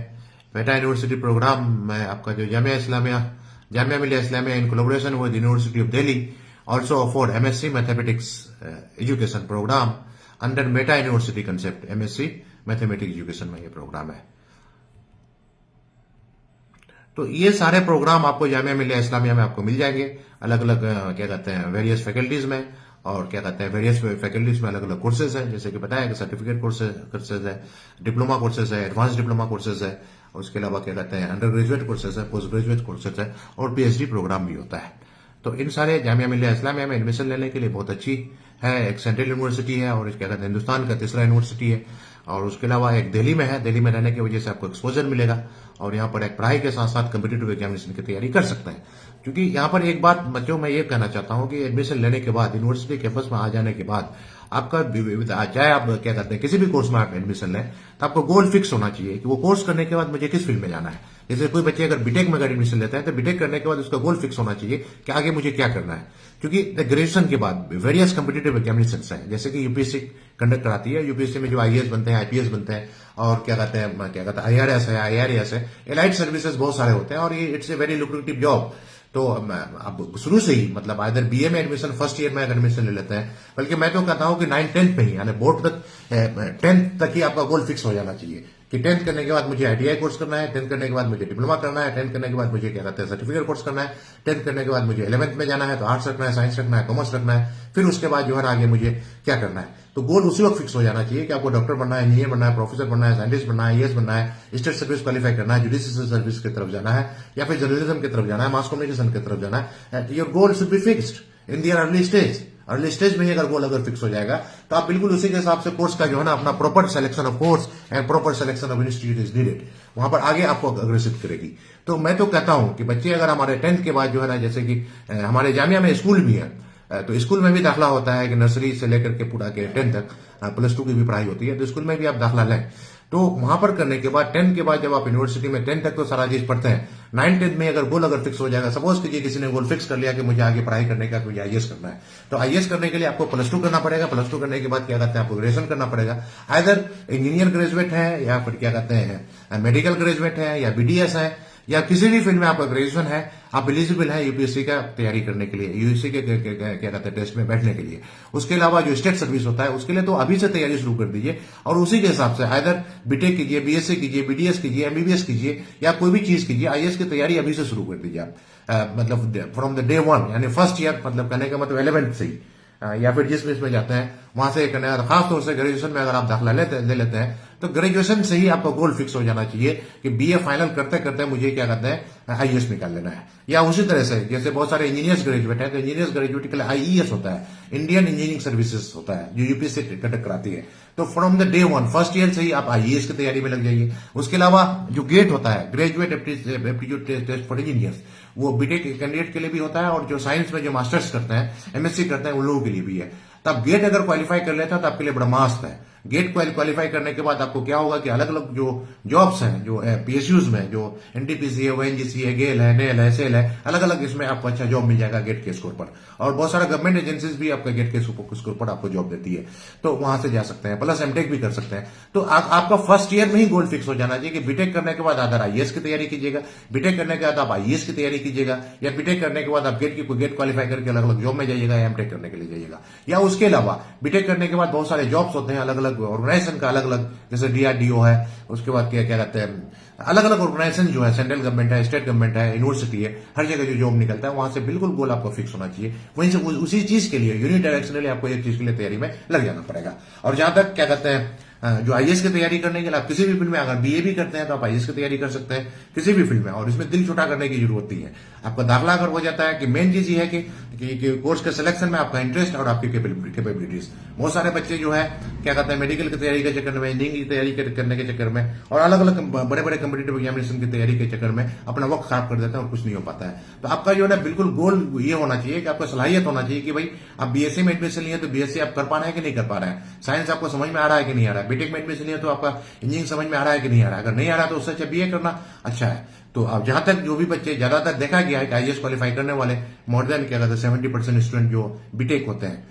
मेटा यूनिवर्सिटी प्रोग्राम में आपका जो Jamia Millia Islamia in collaboration with university of Delhi also afford MSc mathematics education program under meta university concept. MSc mathematics education में ये प्रोग्राम है। तो ये सारे प्रोग्राम आपको जामिया मिलिया इस्लामिया में आपको मिल जाएंगे, अलग अलग क्या कहते हैं वेरियस फैकल्टीज में। और क्या कहते हैं वेरियस फैकल्टीज में अलग अलग कोर्सेज है, जैसे कि बताया कि सर्टिफिकेट कोर्सेज है, डिप्लोमा कोर्सेज है, एडवांस डिप्लोमा कोर्सेज है। उसके अलावा क्या कहते हैं अंडर ग्रेजुएट कोर्सेज है, पोस्ट ग्रेजुएट कोर्सेज है और पीएचडी प्रोग्राम भी होता है। तो इन सारे जामिया मिलिया इस्लामिया में एडमिशन लेने के लिए बहुत अच्छी है। एक सेंट्रल यूनिवर्सिटी है और क्या कहते हैं हिंदुस्तान का तीसरा यूनिवर्सिटी है। और उसके अलावा एक दिल्ली में है, दिल्ली में रहने की वजह से आपको एक्सपोजर मिलेगा और यहाँ पर एक पढ़ाई के साथ साथ कम्पिटिटिव एग्जामिनेशन की तैयारी कर सकते हैं। क्योंकि यहाँ पर एक बात बच्चों मैं ये कहना चाहता हूँ कि एडमिशन लेने के बाद यूनिवर्सिटी कैंपस में आ जाने के बाद आपका चाहे आप क्या कहते हैं किसी भी कोर्स में आप एडमिशन लें तो आपको गोल फिक्स होना चाहिए कि वो कोर्स करने के बाद मुझे किस फील्ड में जाना है। जैसे कोई बच्चे अगर बीटेक में अगर एडमिशन लेते हैं तो बीटेक करने के बाद उसका गोल फिक्स होना चाहिए कि आगे मुझे क्या करना है। क्योंकि ग्रेजुएशन के बाद वेरियस कम्पिटिटिव एग्जामिनेशन है, जैसे कि यूपीएससी कंडक्ट कराती है। यूपीएससी में जो आईएएस बनते हैं, आईपीएस बनते हैं और क्या कहते हैं आईआरएस है, आईआरएस है, एलाइड सर्विसेज बहुत सारे होते हैं और ये it's a very lucrative job. तो अब शुरू से ही मतलब आइदर बीए में एडमिशन फर्स्ट ईयर में अगर एडमिशन ले लेते हैं, बल्कि मैं तो कहता हूं कि 9-10 में ही यानी बोर्ड तक 10th तक ही आपका गोल फिक्स हो जाना चाहिए कि 10th करने के बाद मुझे आईटीआई कोर्स करना है, 10th करने के बाद मुझे डिप्लोमा करना है, 10th करने के बाद मुझे क्या कहते हैं सर्टिफिकेट कोर्स करना है, 10th करने के बाद मुझे 11th में जाना है तो आर्ट्स रखना है, साइंस रखना है, कॉमर्स रखना है, फिर उसके बाद जो है आगे मुझे क्या करना है। तो गोल उसी वक्त फिक्स हो जाना चाहिए कि आपको डॉक्टर बनना है, इंजीनियर बनना है, प्रोफेसर बनना है, साइंटिस्ट बनना है, आईएएस बनना है, स्टेट सर्विस क्वालिफाई करना है, जुडिशियल सर्विस की तरफ जाना है या फिर जर्नलिज्म की तरफ जाना है, मास कम्युनिकेशन की तरफ जाना है। Your goal should be fixed in their early stage में ही अगर गोल अगर फिक्स हो जाएगा तो आप बिल्कुल उसी के हिसाब से कोर्स का जो है ना अपना proper selection of course and proper selection of institute is needed, वहां पर आगे आपको अग्रेसित करेगी। तो मैं तो कहता हूं कि बच्चे अगर हमारे 10th के बाद जो है ना, जैसे कि हमारे जामिया में स्कूल भी है, तो स्कूल में भी दाखिला होता है कि नर्सरी से लेकर के पूरा के 10th तक +2 की भी पढ़ाई होती है, तो स्कूल में भी आप दाखिला लें। तो वहां पर करने के बाद 10th के बाद जब आप यूनिवर्सिटी में 10th तक तो सारा चीज पढ़ते हैं, 9-10 में अगर गोल अगर फिक्स हो जाएगा, सपोज कीजिए किसी ने गोल फिक्स कर लिया कि मुझे आगे पढ़ाई करने का, मुझे आईएएस करना है, तो आईएएस करने के लिए आपको +2 करना पड़ेगा। +2 करने के बाद क्या कहते हैं आपको ग्रेजुएशन करना पड़ेगा। आइदर इंजीनियर ग्रेजुएट है या फिर क्या कहते हैं मेडिकल ग्रेजुएट है या बीडीएस है या किसी भी फील्ड में आपका ग्रेजुएशन है, आप एलिजिबल है यूपीएससी का तैयारी करने के लिए, यूपीएससी के क्या कहते हैं टेस्ट में बैठने के लिए। उसके अलावा जो स्टेट सर्विस होता है उसके लिए तो अभी से तैयारी शुरू कर दीजिए और उसी के हिसाब से आइदर बीटेक कीजिए, बीएससी कीजिए, बीडीएस कीजिए, एमबीबीएस कीजिए या कोई भी चीज कीजिए, आईएएस की तैयारी अभी से शुरू कर दीजिए आप। मतलब फ्रॉम द डे 1 यानी फर्स्ट ईयर, मतलब कहने का मतलब 11th से ही या फिर जिस में जाते हैं वहां से करने का। खासतौर से ग्रेजुएशन में अगर आप दाखिला ले लेते हैं तो ग्रेजुएशन से ही आपका गोल फिक्स हो जाना चाहिए कि बीए फाइनल करते करते मुझे क्या कहते हैं आईएएस निकाल लेना है। या उसी तरह से जैसे बहुत सारे इंजीनियर्स ग्रेजुएट हैं तो इंजीनियर्स ग्रेजुएट के लिए आईईएस होता है, इंडियन इंजीनियरिंग सर्विसेज होता है जो यूपीएससी कंडक्ट कराती है। तो from the day 1 first year से ही आप आईएएस की तैयारी में लग जाइए। उसके अलावा जो गेट होता है, graduate aptitude test for engineers, वो बीटेक कैंडिडेट के लिए भी होता है और जो साइंस में जो मास्टर्स करते हैं, एमएससी करते हैं, उन लोगों के लिए भी है। तो आप गेट अगर क्वालिफाई कर लेते हैं तो आपके लिए बड़ा मस्त है। गेट क्वालिफाई करने के बाद आपको क्या होगा कि अलग अलग जो जॉब्स हैं, जो पीएसयूज में, जो एनटीपीसी है, ओएनजीसी है, गेल है, नेल है, सेल है, अलग अलग इसमें आपको अच्छा जॉब मिल जाएगा गेट के स्कोर पर। और बहुत सारा गवर्नमेंट एजेंसीज भी आपका गेट के स्कोर पर आपको जॉब देती है, तो वहां से जा सकते हैं। प्लस एमटेक भी कर सकते हैं। तो आपका फर्स्ट ईयर में ही गोल फिक्स हो जाना चाहिए कि बीटेक करने के बाद अगर आईएएस की तैयारी कीजिएगा, बीटेक करने के बाद आप आईएएस की तैयारी कीजिएगा, या बीटेक करने के बाद आप गेट क्वालिफाई करके अलग अलग जॉब में जाइएगा, या एमटेक करने के लिए जाइएगा। या उसके अलावा बीटेक करने के बाद बहुत सारे जॉब्स होते हैं अलग अलग ऑर्गेनाइजेशन का, अलग अलग, जैसे डीआरडीओ है, उसके बाद क्या कहते हैं, अलग अलग ऑर्गेनाइजेशन जो है, सेंट्रल गवर्नमेंट है, स्टेट गवर्नमेंट है, यूनिवर्सिटी है, हर जगह जो जॉब निकलता है वहां से बिल्कुल गोल आपको फिक्स होना चाहिए। वहीं से उसी चीज के लिए यूनिडायरेक्शनली आपको एक चीज के लिए तैयारी में लग जाना पड़ेगा। और जहां तक क्या कहते हैं, जो आईएएस की तैयारी करने के लिए आप किसी भी फील्ड में, अगर बीए भी करते हैं तो आप आईएएस की तैयारी कर सकते हैं किसी भी फील्ड में, और इसमें दिल छोटा करने की जरूरत नहीं है। आपका दाखला अगर हो जाता है कि मेन चीज ये है कि कोर्स के सिलेक्शन में आपका इंटरेस्ट और आपकी कैपेबिलिटीज। बहुत सारे बच्चे जो है क्या कहते हैं, मेडिकल की तैयारी के चक्कर में, इंजीनियरिंग की तैयारी करने के चक्कर में, और अलग अलग बड़े बड़े कम्पिटेटिव एग्जामिनेशन की तैयारी के चक्कर में अपना वक्त खराब कर देते हैं और कुछ नहीं हो पाता है। तो आपका जो है बिल्कुल गोल ये होना चाहिए कि आपको सलाहियत होना चाहिए कि भाई आप बीएससी में एडमिशन लिए तो बीएससी आप कर पा रहे हैं कि नहीं कर पा रहे हैं, साइंस आपको समझ में आ रहा है कि नहीं आ रहा है, बीटेक में एडमिशन लिए तो आपका इंजीनियरिंग समझ में आ रहा है कि नहीं आ रहा है। अगर नहीं आ रहा है तो उससे अच्छा बीए करना अच्छा है। तो अब जहां तक जो भी बच्चे, ज्यादातर देखा गया है कि आईएएस क्वालिफाई करने वाले मोर देन क्या कहते हैं 70% स्टूडेंट जो बीटेक होते हैं,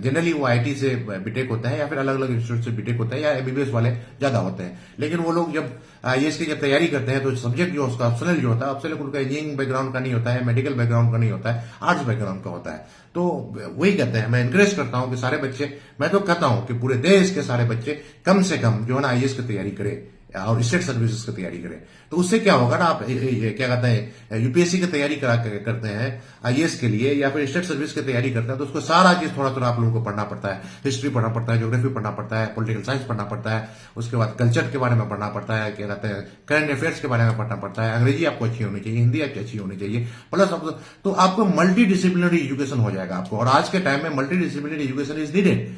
जनरली वो आईटी से बीटेक होते हैं या फिर अलग अलग इंस्टीट्यूट से बीटेक होते हैं, या एमबीबीएस वाले ज्यादा होते हैं। लेकिन वो लोग जब आईएएस की जब तैयारी करते हैं तो सब्जेक्ट जो उसका ऑप्शनल जो होता है, ऑप्शनल उनका इंजीनियरिंग बैकग्राउंड का नहीं होता है, मेडिकल बैकग्राउंड का नहीं होता है, आर्ट्स बैकग्राउंड का होता है। तो वही कहते हैं, मैं इंकरेज करता हूं कि सारे बच्चे, मैं तो कहता हूं कि पूरे देश के सारे बच्चे कम से कम जो है ना आईएएस की तैयारी करें और स्टेट सर्विसेज की तैयारी करें। तो उससे क्या होगा ना, आप क्या कहते हैं यूपीएससी की तैयारी करते हैं आईएएस के लिए, या फिर स्टेट सर्विस की तैयारी करते हैं, तो उसको सारा चीज थोड़ा थोड़ा आप लोगों को पढ़ना पड़ता है। हिस्ट्री पढ़ना पड़ता है, ज्योग्राफी पढ़ना पड़ता है, पॉलिटिकल साइंस पढ़ना पड़ता है, उसके बाद कल्चर के बारे में पढ़ना पड़ता है, क्या कहते हैं करंट अफेयर्स के बारे में पढ़ना पड़ता है, अंग्रेजी आपको अच्छी होनी चाहिए, हिंदी आपकी अच्छी होनी चाहिए, प्लस तो आपको मल्टी डिसिप्लिनरी एजुकेशन हो जाएगा आपको। और आज के टाइम में multi disciplinary education is needed,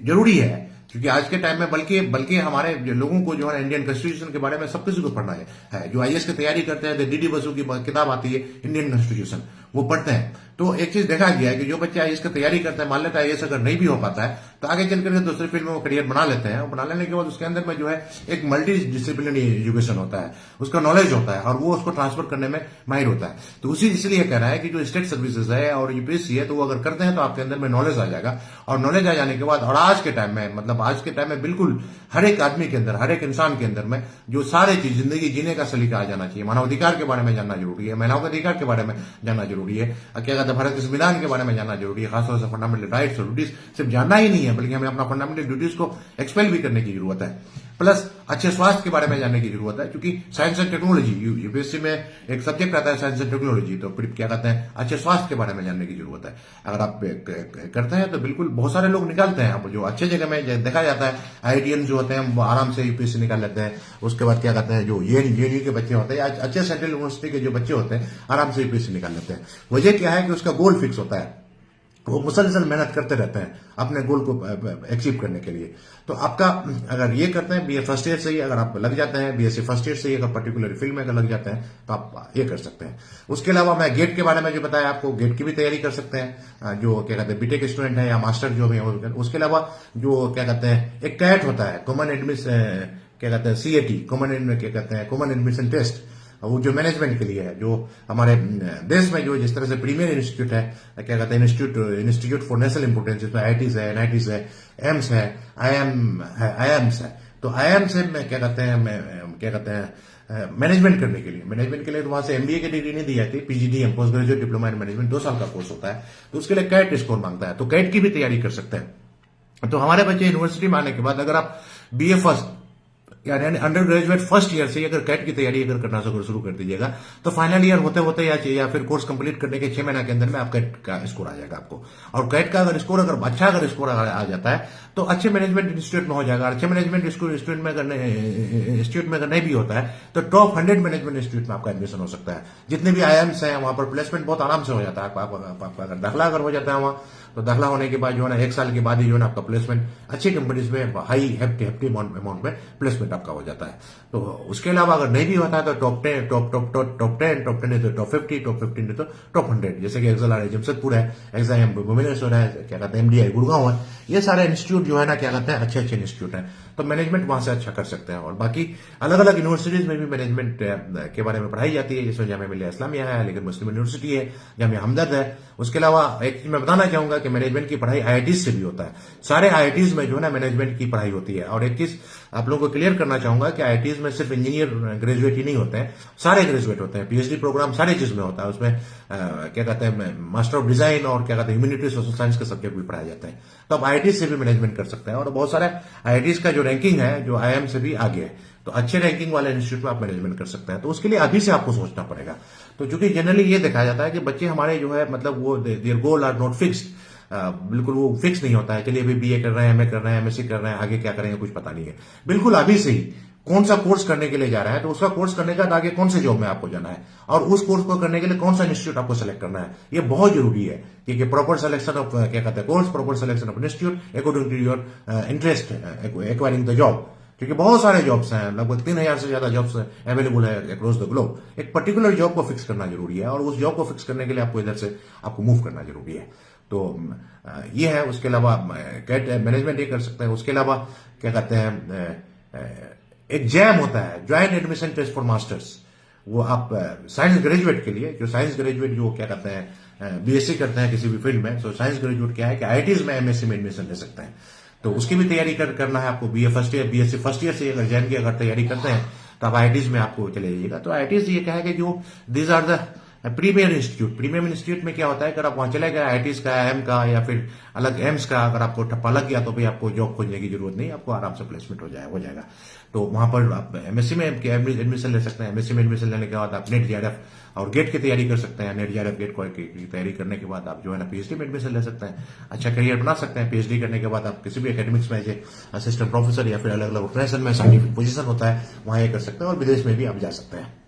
जरूरी है, क्योंकि आज के टाइम में बल्कि हमारे लोगों को जो है इंडियन कॉन्स्टिट्यूशन के बारे में सब किसी को पढ़ना है। जो आईएएस की तैयारी करते हैं, डीडी बसु की किताब आती है इंडियन कॉन्स्टिट्यूशन, वो पढ़ते हैं। तो एक चीज देखा गया है कि जो बच्चे आईएएस की तैयारी करते हैं, मान लेते हैं आईएएस अगर नहीं भी हो पाता है तो आगे चल करके दूसरे फील्ड में वो करियर बना लेते हैं, और बना लेने के बाद उसके अंदर में जो है एक मल्टी डिसिप्लिनरी एजुकेशन होता है, उसका नॉलेज होता है और वो उसको ट्रांसफर करने में माहिर होता है। तो उसी इसलिए कह रहा है कि जो स्टेट सर्विसेज है और यूपीएससी है, तो वो अगर करते हैं तो आपके अंदर में नॉलेज आ जाएगा, और नॉलेज आ जाने के बाद, और आज के टाइम में मतलब आज के टाइम में बिल्कुल हर एक आदमी के अंदर, हर एक इंसान के अंदर में जो सारे चीज जिंदगी जीने का सलीका आ जाना चाहिए। मानव अधिकार के बारे में जानना जरूरी है, महिलाओं के अधिकार के बारे में जानना जरूरी है, क्या कहते हैं भारत के संविधान के बारे में जानना जरूरी है, खासतौर से फंडामेंटल राइट्स और ड्यूटीज सिर्फ जानना ही नहीं है, बल्कि हमें अपना फंडामेंटल ड्यूटीज को एक्सपेल भी करने की जरूरत है। प्लस अच्छे स्वास्थ्य के बारे में जानने की जरूरत है, क्योंकि साइंस एंड टेक्नोलॉजी, यूपीएससी में एक सब्जेक्ट आता है साइंस एंड टेक्नोलॉजी, तो फिर क्या कहते हैं अच्छे स्वास्थ्य के बारे में जानने की जरूरत है। अगर आप करते हैं तो बिल्कुल बहुत सारे लोग निकालते हैं, जो अच्छे जगह में देखा जाता है आईआईटीएन जो होते हैं वो आराम से यूपीएससी निकाल लेते हैं। उसके बाद क्या कहते हैं जो जेएनयू के बच्चे होते हैं, अच्छे सेंट्रल यूनिवर्सिटी के जो बच्चे होते हैं आराम से यूपीएससी निकाल लेते हैं। वजह क्या है कि उसका गोल फिक्स होता है, वो मुसलसल मेहनत करते रहते हैं अपने गोल को अचीव करने के लिए। तो आपका अगर ये करते हैं बीए फर्स्ट ईयर से ही अगर आप लग जाते हैं, बीएससी फर्स्ट ईयर से ही अगर पर्टिकुलर फील्ड में अगर लग जाते हैं तो आप ये कर सकते हैं। उसके अलावा मैं गेट के बारे में जो बताया आपको, गेट की भी तैयारी कर सकते हैं, जो क्या कहते हैं बीटेक स्टूडेंट है या मास्टर जो भी है। उसके अलावा जो क्या कहते हैं एक कैट होता है, कॉमन एडमिशन, क्या कहते हैं सीएटी, कॉमन क्या कहते हैं कॉमन एडमिशन टेस्ट, वो जो मैनेजमेंट के लिए है, जो हमारे देश में जो जिस तरह से प्रीमियर इंस्टीट्यूट है, क्या कहते हैं इंस्टीट्यूट फॉर नेशनल इंपोर्टेंस, जिसमें आईआईटीज है, एनआईटीज है, एम्स है, आईएम्स है। तो आईएम से क्या कहते हैं मैनेजमेंट करने के लिए तो वहां से एमबीए की डिग्री नहीं दी जाती, PGDM post graduate diploma in management 2 साल का कोर्स होता है। तो उसके लिए कैट स्कोर मांगता है, तो कैट की भी तैयारी कर सकते हैं। तो हमारे बच्चे यूनिवर्सिटी में आने के बाद अगर आप बीए फर्स्ट यानी अंडर ग्रेजुएट फर्स्ट ईयर से अगर कैट की तैयारी अगर करना शुरू कर दीजिएगा तो फाइनल ईयर होते होते या फिर कोर्स कंप्लीट करने के 6 महीने के अंदर में आप कैट का स्कोर आ जाएगा आपको। और कैट का अगर अच्छा स्कोर आ जाता है तो अच्छे मैनेजमेंट इंस्टीट्यूट में हो जाएगा। अच्छे मैनेजमेंट इंस्टीट्यूट में अगर नहीं भी होता है तो टॉप 100 मैनेजमेंट इंस्टीट्यूट में आपका एडमिशन हो सकता है। जितने भी आईएम्स हैं वहां पर प्लेसमेंट बहुत आराम से हो जाता है। आपका अगर दाखिला अगर हो जाता है वहां, तो दाखिला होने के बाद जो है ना 1 साल के बाद ही जो है ना आपका प्लेसमेंट अच्छी कंपनीज में हाई हेफ्टी अमाउंट में प्लेसमेंट आपका हो जाता है। तो उसके अलावा अगर नहीं भी होता है तो टॉप 10 नहीं तो टॉप 50 नहीं तो टॉप 100, जैसे कि एक्सएलआर जमशेदपुर है, एक्साम भुवनेश्वर है, क्या कहते हैं एमडीआई गुड़गांव है, ये सारे इंस्टीट्यूट जो है ना क्या कहते हैं अच्छे अच्छे इंस्टीट्यूट हैं, तो मैनेजमेंट वहां से अच्छा कर सकते हैं। और बाकी अलग अलग यूनिवर्सिटीज में भी मैनेजमेंट के बारे में पढ़ाई जाती है, जैसे जामिया मिल्लिया इस्लामिया है, लेकिन मुस्लिम यूनिवर्सिटी है, जामिया हमदर्द है। उसके अलावा एक चीज मैं बताना चाहूंगा कि मैनेजमेंट की पढ़ाई आईआईटीज से भी होता है। सारे आईआईटीज में जो है ना मैनेजमेंट की पढ़ाई होती है। और एक चीज आप लोगों को क्लियर करना चाहूंगा कि आईआईटीज में सिर्फ इंजीनियर ग्रेजुएट ही नहीं होते हैं, सारे ग्रेजुएट होते हैं। पीएचडी प्रोग्राम सारे चीज में होता है। उसमें क्या कहते हैं मास्टर ऑफ डिजाइन और क्या कहते हैं ह्यूमैनिटीज सोशल साइंस के सब्जेक्ट भी पढ़ाए जाते हैं। तो आप आईआईटी से भी मैनेजमेंट कर सकते हैं। और बहुत सारे आईआईटीज का जो रैंकिंग है जो आईआईएम से भी आगे है, तो अच्छे रैंकिंग वाले इंस्टीट्यूट में आप मैनेजमेंट कर सकते हैं। तो उसके लिए अभी से आपको सोचना पड़ेगा। तो चूंकि जनरली ये देखा जाता है कि बच्चे हमारे जो है मतलब वो their goal are not fixed, बिल्कुल वो फिक्स नहीं होता है। चलिए अभी बीए कर रहे हैं, एमए कर रहे हैं, एमएससी कर रहे हैं, आगे क्या करेंगे कुछ पता नहीं है। बिल्कुल अभी से ही कौन सा कोर्स करने के लिए जा रहा है, तो उसका कोर्स करने के बाद आगे कौन से जॉब में आपको जाना है और उस कोर्स को करने के लिए कौन सा इंस्टीट्यूट आपको सेलेक्ट करना है, ये बहुत जरूरी है। क्योंकि प्रॉपर सिलेक्शन ऑफ क्या कहते हैं course, proper selection of institute according to your interest acquiring the job. क्योंकि बहुत सारे जॉब्स हैं, लगभग 3000 से ज्यादा जॉब्स अवेलेबल है अक्रॉस द ग्लोब। एक पर्टिकुलर जॉब को फिक्स करना जरूरी है और उस जॉब को फिक्स करने के लिए आपको इधर से आपको मूव करना जरूरी है। तो ये है। उसके अलावा कैट मैनेजमेंट ये कर सकते हैं। उसके अलावा क्या कहते हैं एक जैम होता है, joint admission test for masters. वो आप साइंस ग्रेजुएट के लिए, जो साइंस ग्रेजुएट जो क्या कहते हैं बीएससी करते हैं किसी भी फील्ड में, तो साइंस ग्रेजुएट क्या है कि आईआईटीज में एमएससी में एडमिशन ले सकते हैं। तो उसकी भी तैयारी करना है आपको। BA first year, BSc first year से अगर जैम की अगर तैयारी करते हैं तो आप आईआईटीज में आपको चले जाइएगा। तो आईआईटीज ये क्या है कि जो these are the premier institute. Premium institute में क्या होता है, अगर आप वहां चले गए आईआईटीज का, एम का या फिर अलग एम्स का, अगर आपको ठप्पा लग गया तो भी आपको जॉब खोजने की जरूरत नहीं, आपको आराम से प्लेसमेंट हो जाएगा। तो वहां पर आप एमएससी में एडमिशन ले सकते हैं। एमएससी में एडमिशन लेने के बाद आप नेट जेआरएफ और गेट की तैयारी कर सकते हैं। नेट जेआरएफ गेट की तैयारी करने के बाद आप जो है ना पीएचडी में एडमिशन ले सकते हैं, अच्छा करियर बना सकते हैं। पीएचडी करने के बाद आप किसी भी एकेडमिक्स में असिस्टेंट प्रोफेसर या फिर अलग अलग ऑर्गेनाइजेशन में साइंटिफिक पोजीशन होता है, वहां ये कर सकते हैं और विदेश में भी आप जा सकते हैं।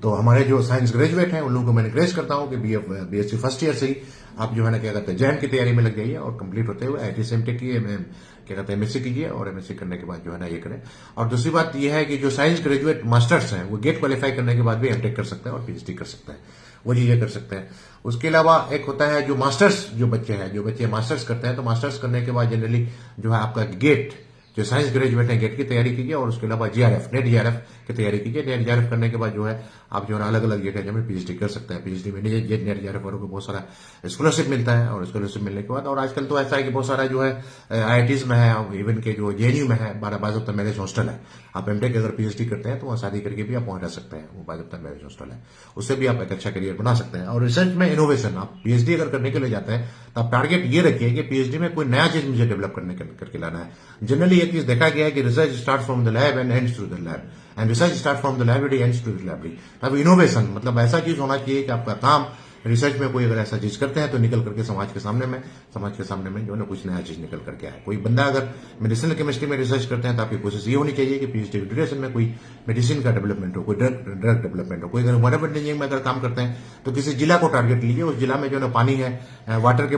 तो हमारे जो साइंस ग्रेजुएट हैं उन लोगों को मैं एनकरेज करता हूं कि बीएससी फर्स्ट ईयर से ही आप जो है ना क्या कहते हैं जैम की तैयारी में लग जाइए और कंप्लीट होते हुए आईटी सेमटेक की क्या कहते हैं एमएससी कीजिए और एमएससी करने के बाद जो है ना ये करें। और दूसरी बात यह है कि जो साइंस ग्रेजुएट मास्टर्स हैं वो गेट क्वालिफाई करने के बाद भी एमटेक कर सकते हैं और पीएचडी कर सकते हैं, वो चीजें कर सकते हैं। उसके अलावा एक होता है जो मास्टर्स, जो बच्चे मास्टर्स करते हैं, तो मास्टर्स करने के बाद जनरली जो है आपका गेट, जो साइंस ग्रेजुएट है गेट की तैयारी कीजिए और उसके अलावा जीआरएफ नेट जीआरएफ की तैयारी कीजिए। नेट जीआरएफ करने के बाद जो है आप जो है अलग अलग जगह में पीएचडी कर सकते हैं। पीएचडी में नेट जीआरएफ वालों को बहुत सारा स्कॉलरशिप मिलता है और स्कॉलरशिप मिलने के बाद, और आजकल तो ऐसा है कि बहुत सारा जो है आईआईटीज में है, इवन के जो जेएनयू में है, बाज़ाब्ता मैरिज हॉस्टल है। आप एमटेक अगर पीएचडी करते हैं तो वहां शादी करके भी आप वहां रह सकते हैं, वो बाज़ाब्ता मैरिज हॉस्टल है, उससे भी आप एक अच्छा करियर बना सकते हैं। और रिसर्च में इनोवेशन, आप पीएचडी अगर करने के लिए जाते हैं तो आप टारगेट ये रखिए कि पीएचडी में कोई नया चीज मुझे डेवलप करके लाना है। जनरली एक चीज देखा गया है कि research start from the lab and ends to the lab, and research start from the library ends to the library. अब इनोवेशन मतलब ऐसा चीज होना चाहिए कि आपका काम रिसर्च में कोई अगर ऐसा चीज करते हैं तो निकल करके समाज के सामने में जो है ना कुछ नया चीज निकल करके आए। कोई बंदा अगर मेडिसिनल केमिस्ट्री में रिसर्च करते हैं तो आपकी कोशिश ये होनी चाहिए कि पीएचडी ड्यूरेशन में कोई मेडिसिन का डेवलपमेंट हो, कोई ड्रग डेवलपमेंट हो। कोई अगर वाटर इंजीनियरिंग में अगर काम करते हैं तो किसी जिला को टारगेट लीजिए, उस जिला में जो है पानी है, वाटर के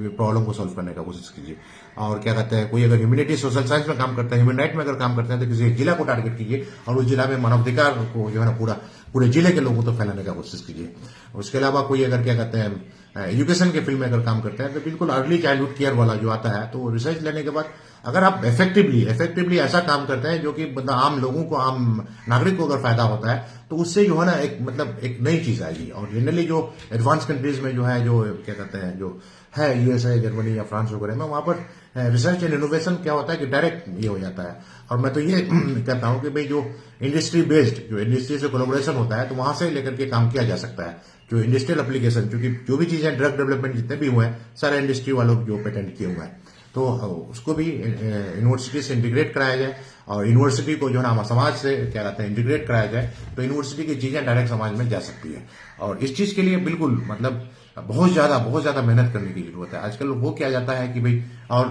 प्रॉब्लम को सोल्व करने का कोशिश कीजिए। और क्या कहते हैं कोई अगर ह्यूमैनिटी सोशल साइंस में काम करते हैं, ह्यूमन राइट में अगर काम करते हैं तो किसी एक जिला को टारगेट कीजिए और उस जिला में मानवाधिकार को जो है ना पूरे जिले के लोगों तक फैलाने का कोशिश कीजिए। उसके अलावा कोई अगर क्या कहते हैं एजुकेशन के फील्ड में अगर काम करते हैं तो बिल्कुल अर्ली चाइल्डहुड केयर वाला जो आता है, तो रिसर्च लेने के बाद अगर आप इफेक्टिवली ऐसा काम करते हैं जो कि मतलब आम लोगों को, आम नागरिक को अगर फायदा होता है तो उससे जो है ना एक नई चीज आएगी। और जनरली जो एडवांस कंट्रीज में जो है, जो क्या कहते हैं जो है यूएसए, जर्मनी या फ्रांस वगैरह में, वहां पर रिसर्च एंड इनोवेशन क्या होता है कि डायरेक्ट ये हो जाता है। और मैं तो ये कहता हूं कि भाई जो इंडस्ट्री बेस्ड, जो इंडस्ट्री से कोलैबोरेशन होता है तो वहां से लेकर के काम किया जा सकता है। जो इंडस्ट्रियल एप्लीकेशन, क्योंकि जो भी चीजें ड्रग डेवलपमेंट जितने भी हुए हैं सारे इंडस्ट्री वालों जो पेटेंट किए हुए हैं, तो उसको भी यूनिवर्सिटी से इंटीग्रेट कराया जाए और यूनिवर्सिटी को जो है ना समाज से क्या कहते हैं इंटीग्रेट कराया जाए, तो यूनिवर्सिटी की चीजें डायरेक्ट समाज में जा सकती है। और इस चीज के लिए बिल्कुल मतलब बहुत ज्यादा मेहनत करने की जरूरत है। आजकल वो क्या जाता है कि भाई, और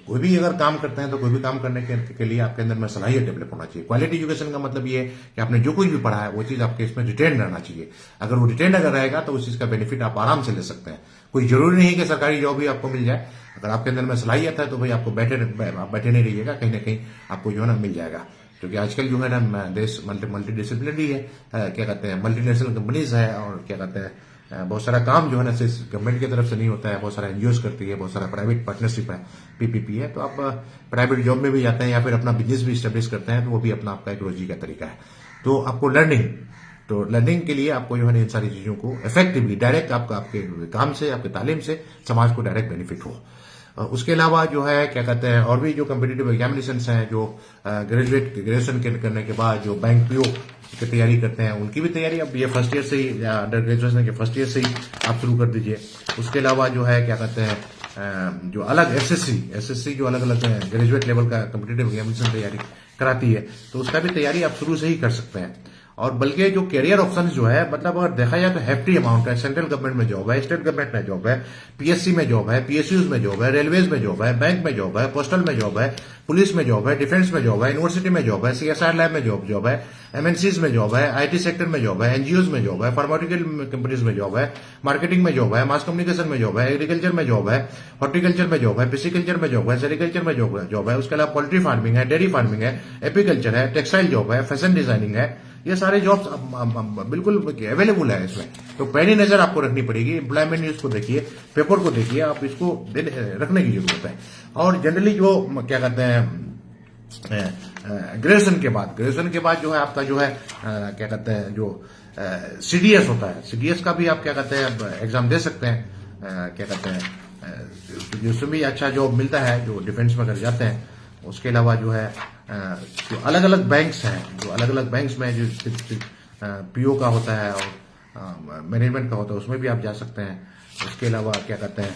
कोई भी अगर काम करते हैं तो कोई भी काम करने के लिए आपके अंदर में सलाहियत डेवलप होना चाहिए। क्वालिटी एजुकेशन का मतलब ये है कि आपने जो कुछ भी पढ़ा है वो चीज आपके इसमें रिटेन रहना चाहिए। अगर वो रिटेन अगर रहेगा तो उस चीज का बेनिफिट आप आराम से ले सकते हैं। कोई जरूरी नहीं कि सरकारी जॉब भी आपको मिल जाए, अगर आपके अंदर में सलाहियत है तो भाई आपको बैठे नहीं रहिएगा, कहीं ना कहीं आपको जो है ना मिल जाएगा। क्योंकि आजकल जो है ना देश मल्टी डिसिप्लिनरी है, क्या कहते हैं मल्टीनेशनल कंपनीज है और क्या कहते हैं बहुत सारा काम जो है ना गवर्नमेंट की तरफ से नहीं होता है, बहुत सारा एनजीओ करती है, बहुत सारा प्राइवेट पार्टनरशिप है, पीपीपी है। तो आप प्राइवेट जॉब में भी जाते हैं या फिर अपना बिजनेस भी स्टेब्लिश करते हैं, तो वो भी अपना आपका एक रोजी का तरीका है। तो आपको लर्निंग के लिए आपको जो है इन सारी चीजों को इफेक्टिवली डायरेक्ट आपके काम से, आपके तालीम से समाज को डायरेक्ट बेनिफिट हो। उसके अलावा जो है क्या कहते हैं, और भी जो कम्पिटिटिव एग्जामिनेशंस हैं, जो ग्रेजुएशन करने के बाद जो बैंक पीओ की तैयारी करते हैं, उनकी भी तैयारी अब ये फर्स्ट ईयर से ही या अंडर ग्रेजुएशन के फर्स्ट ईयर से ही आप शुरू कर दीजिए। उसके अलावा जो है क्या कहते हैं, जो अलग एसएससी जो अलग अलग ग्रेजुएट लेवल का कम्पिटिटिव एग्जामिनेशन तैयारी कराती है, तो उसका भी तैयारी आप शुरू से ही कर सकते हैं। और बल्कि जो कैरियर ऑप्शन जो है, मतलब अगर देखा जाए तो हैफ्टी अमाउंट है। सेंट्रल गवर्नमेंट में जॉब है, स्टेट गवर्नमेंट में जॉब है, पीएससी में जॉब है, पीएसयूज में जॉब है, रेलवेज में जॉब है, बैंक में जॉब है, पोस्टल में जॉब है, पुलिस में जॉब है, डिफेंस में जॉब है, यूनिवर्सिटी में जॉब है, सीएसआर लैब में जॉब है, एमएनसीज में जॉब है, आईटी सेक्टर में जॉब है, एनजीओज में जॉब है, फार्मास्यूटिकल कंपनीज में जॉब है, मार्केटिंग में जॉब है, मास कम्युनिकेशन में जॉब है, एग्रीकल्चर में जॉब है, हॉर्टिकल्चर में जॉब है, पिसिकल्चर में जॉब है, सेरिकल्चर में जॉब है। उसके अलावा पोल्ट्री फार्मिंग है, डेयरी फार्मिंग है, एपीकल्चर है, टेक्सटाइल जॉब है, फैशन डिजाइनिंग है। ये सारे जॉब्स बिल्कुल अवेलेबल है इसमें। तो पहली नजर आपको रखनी पड़ेगी, एम्प्लॉयमेंट न्यूज को देखिए, पेपर को देखिए, आप इसको रखने की जरूरत है। और जनरली जो क्या कहते हैं, ग्रेजुएशन के बाद जो है आपका जो है क्या कहते हैं, जो सीडीएस होता है, सीडीएस का भी आप क्या कहते हैं एग्जाम दे सकते हैं। क्या कहते हैं, जिसमें भी अच्छा जॉब मिलता है, जो डिफेंस में अगर जाते हैं। उसके अलावा जो है जो अलग अलग बैंक्स हैं, जो अलग अलग बैंक्स में जो पीओ का होता है और मैनेजमेंट का होता है, उसमें भी आप जा सकते हैं। उसके अलावा क्या कहते हैं,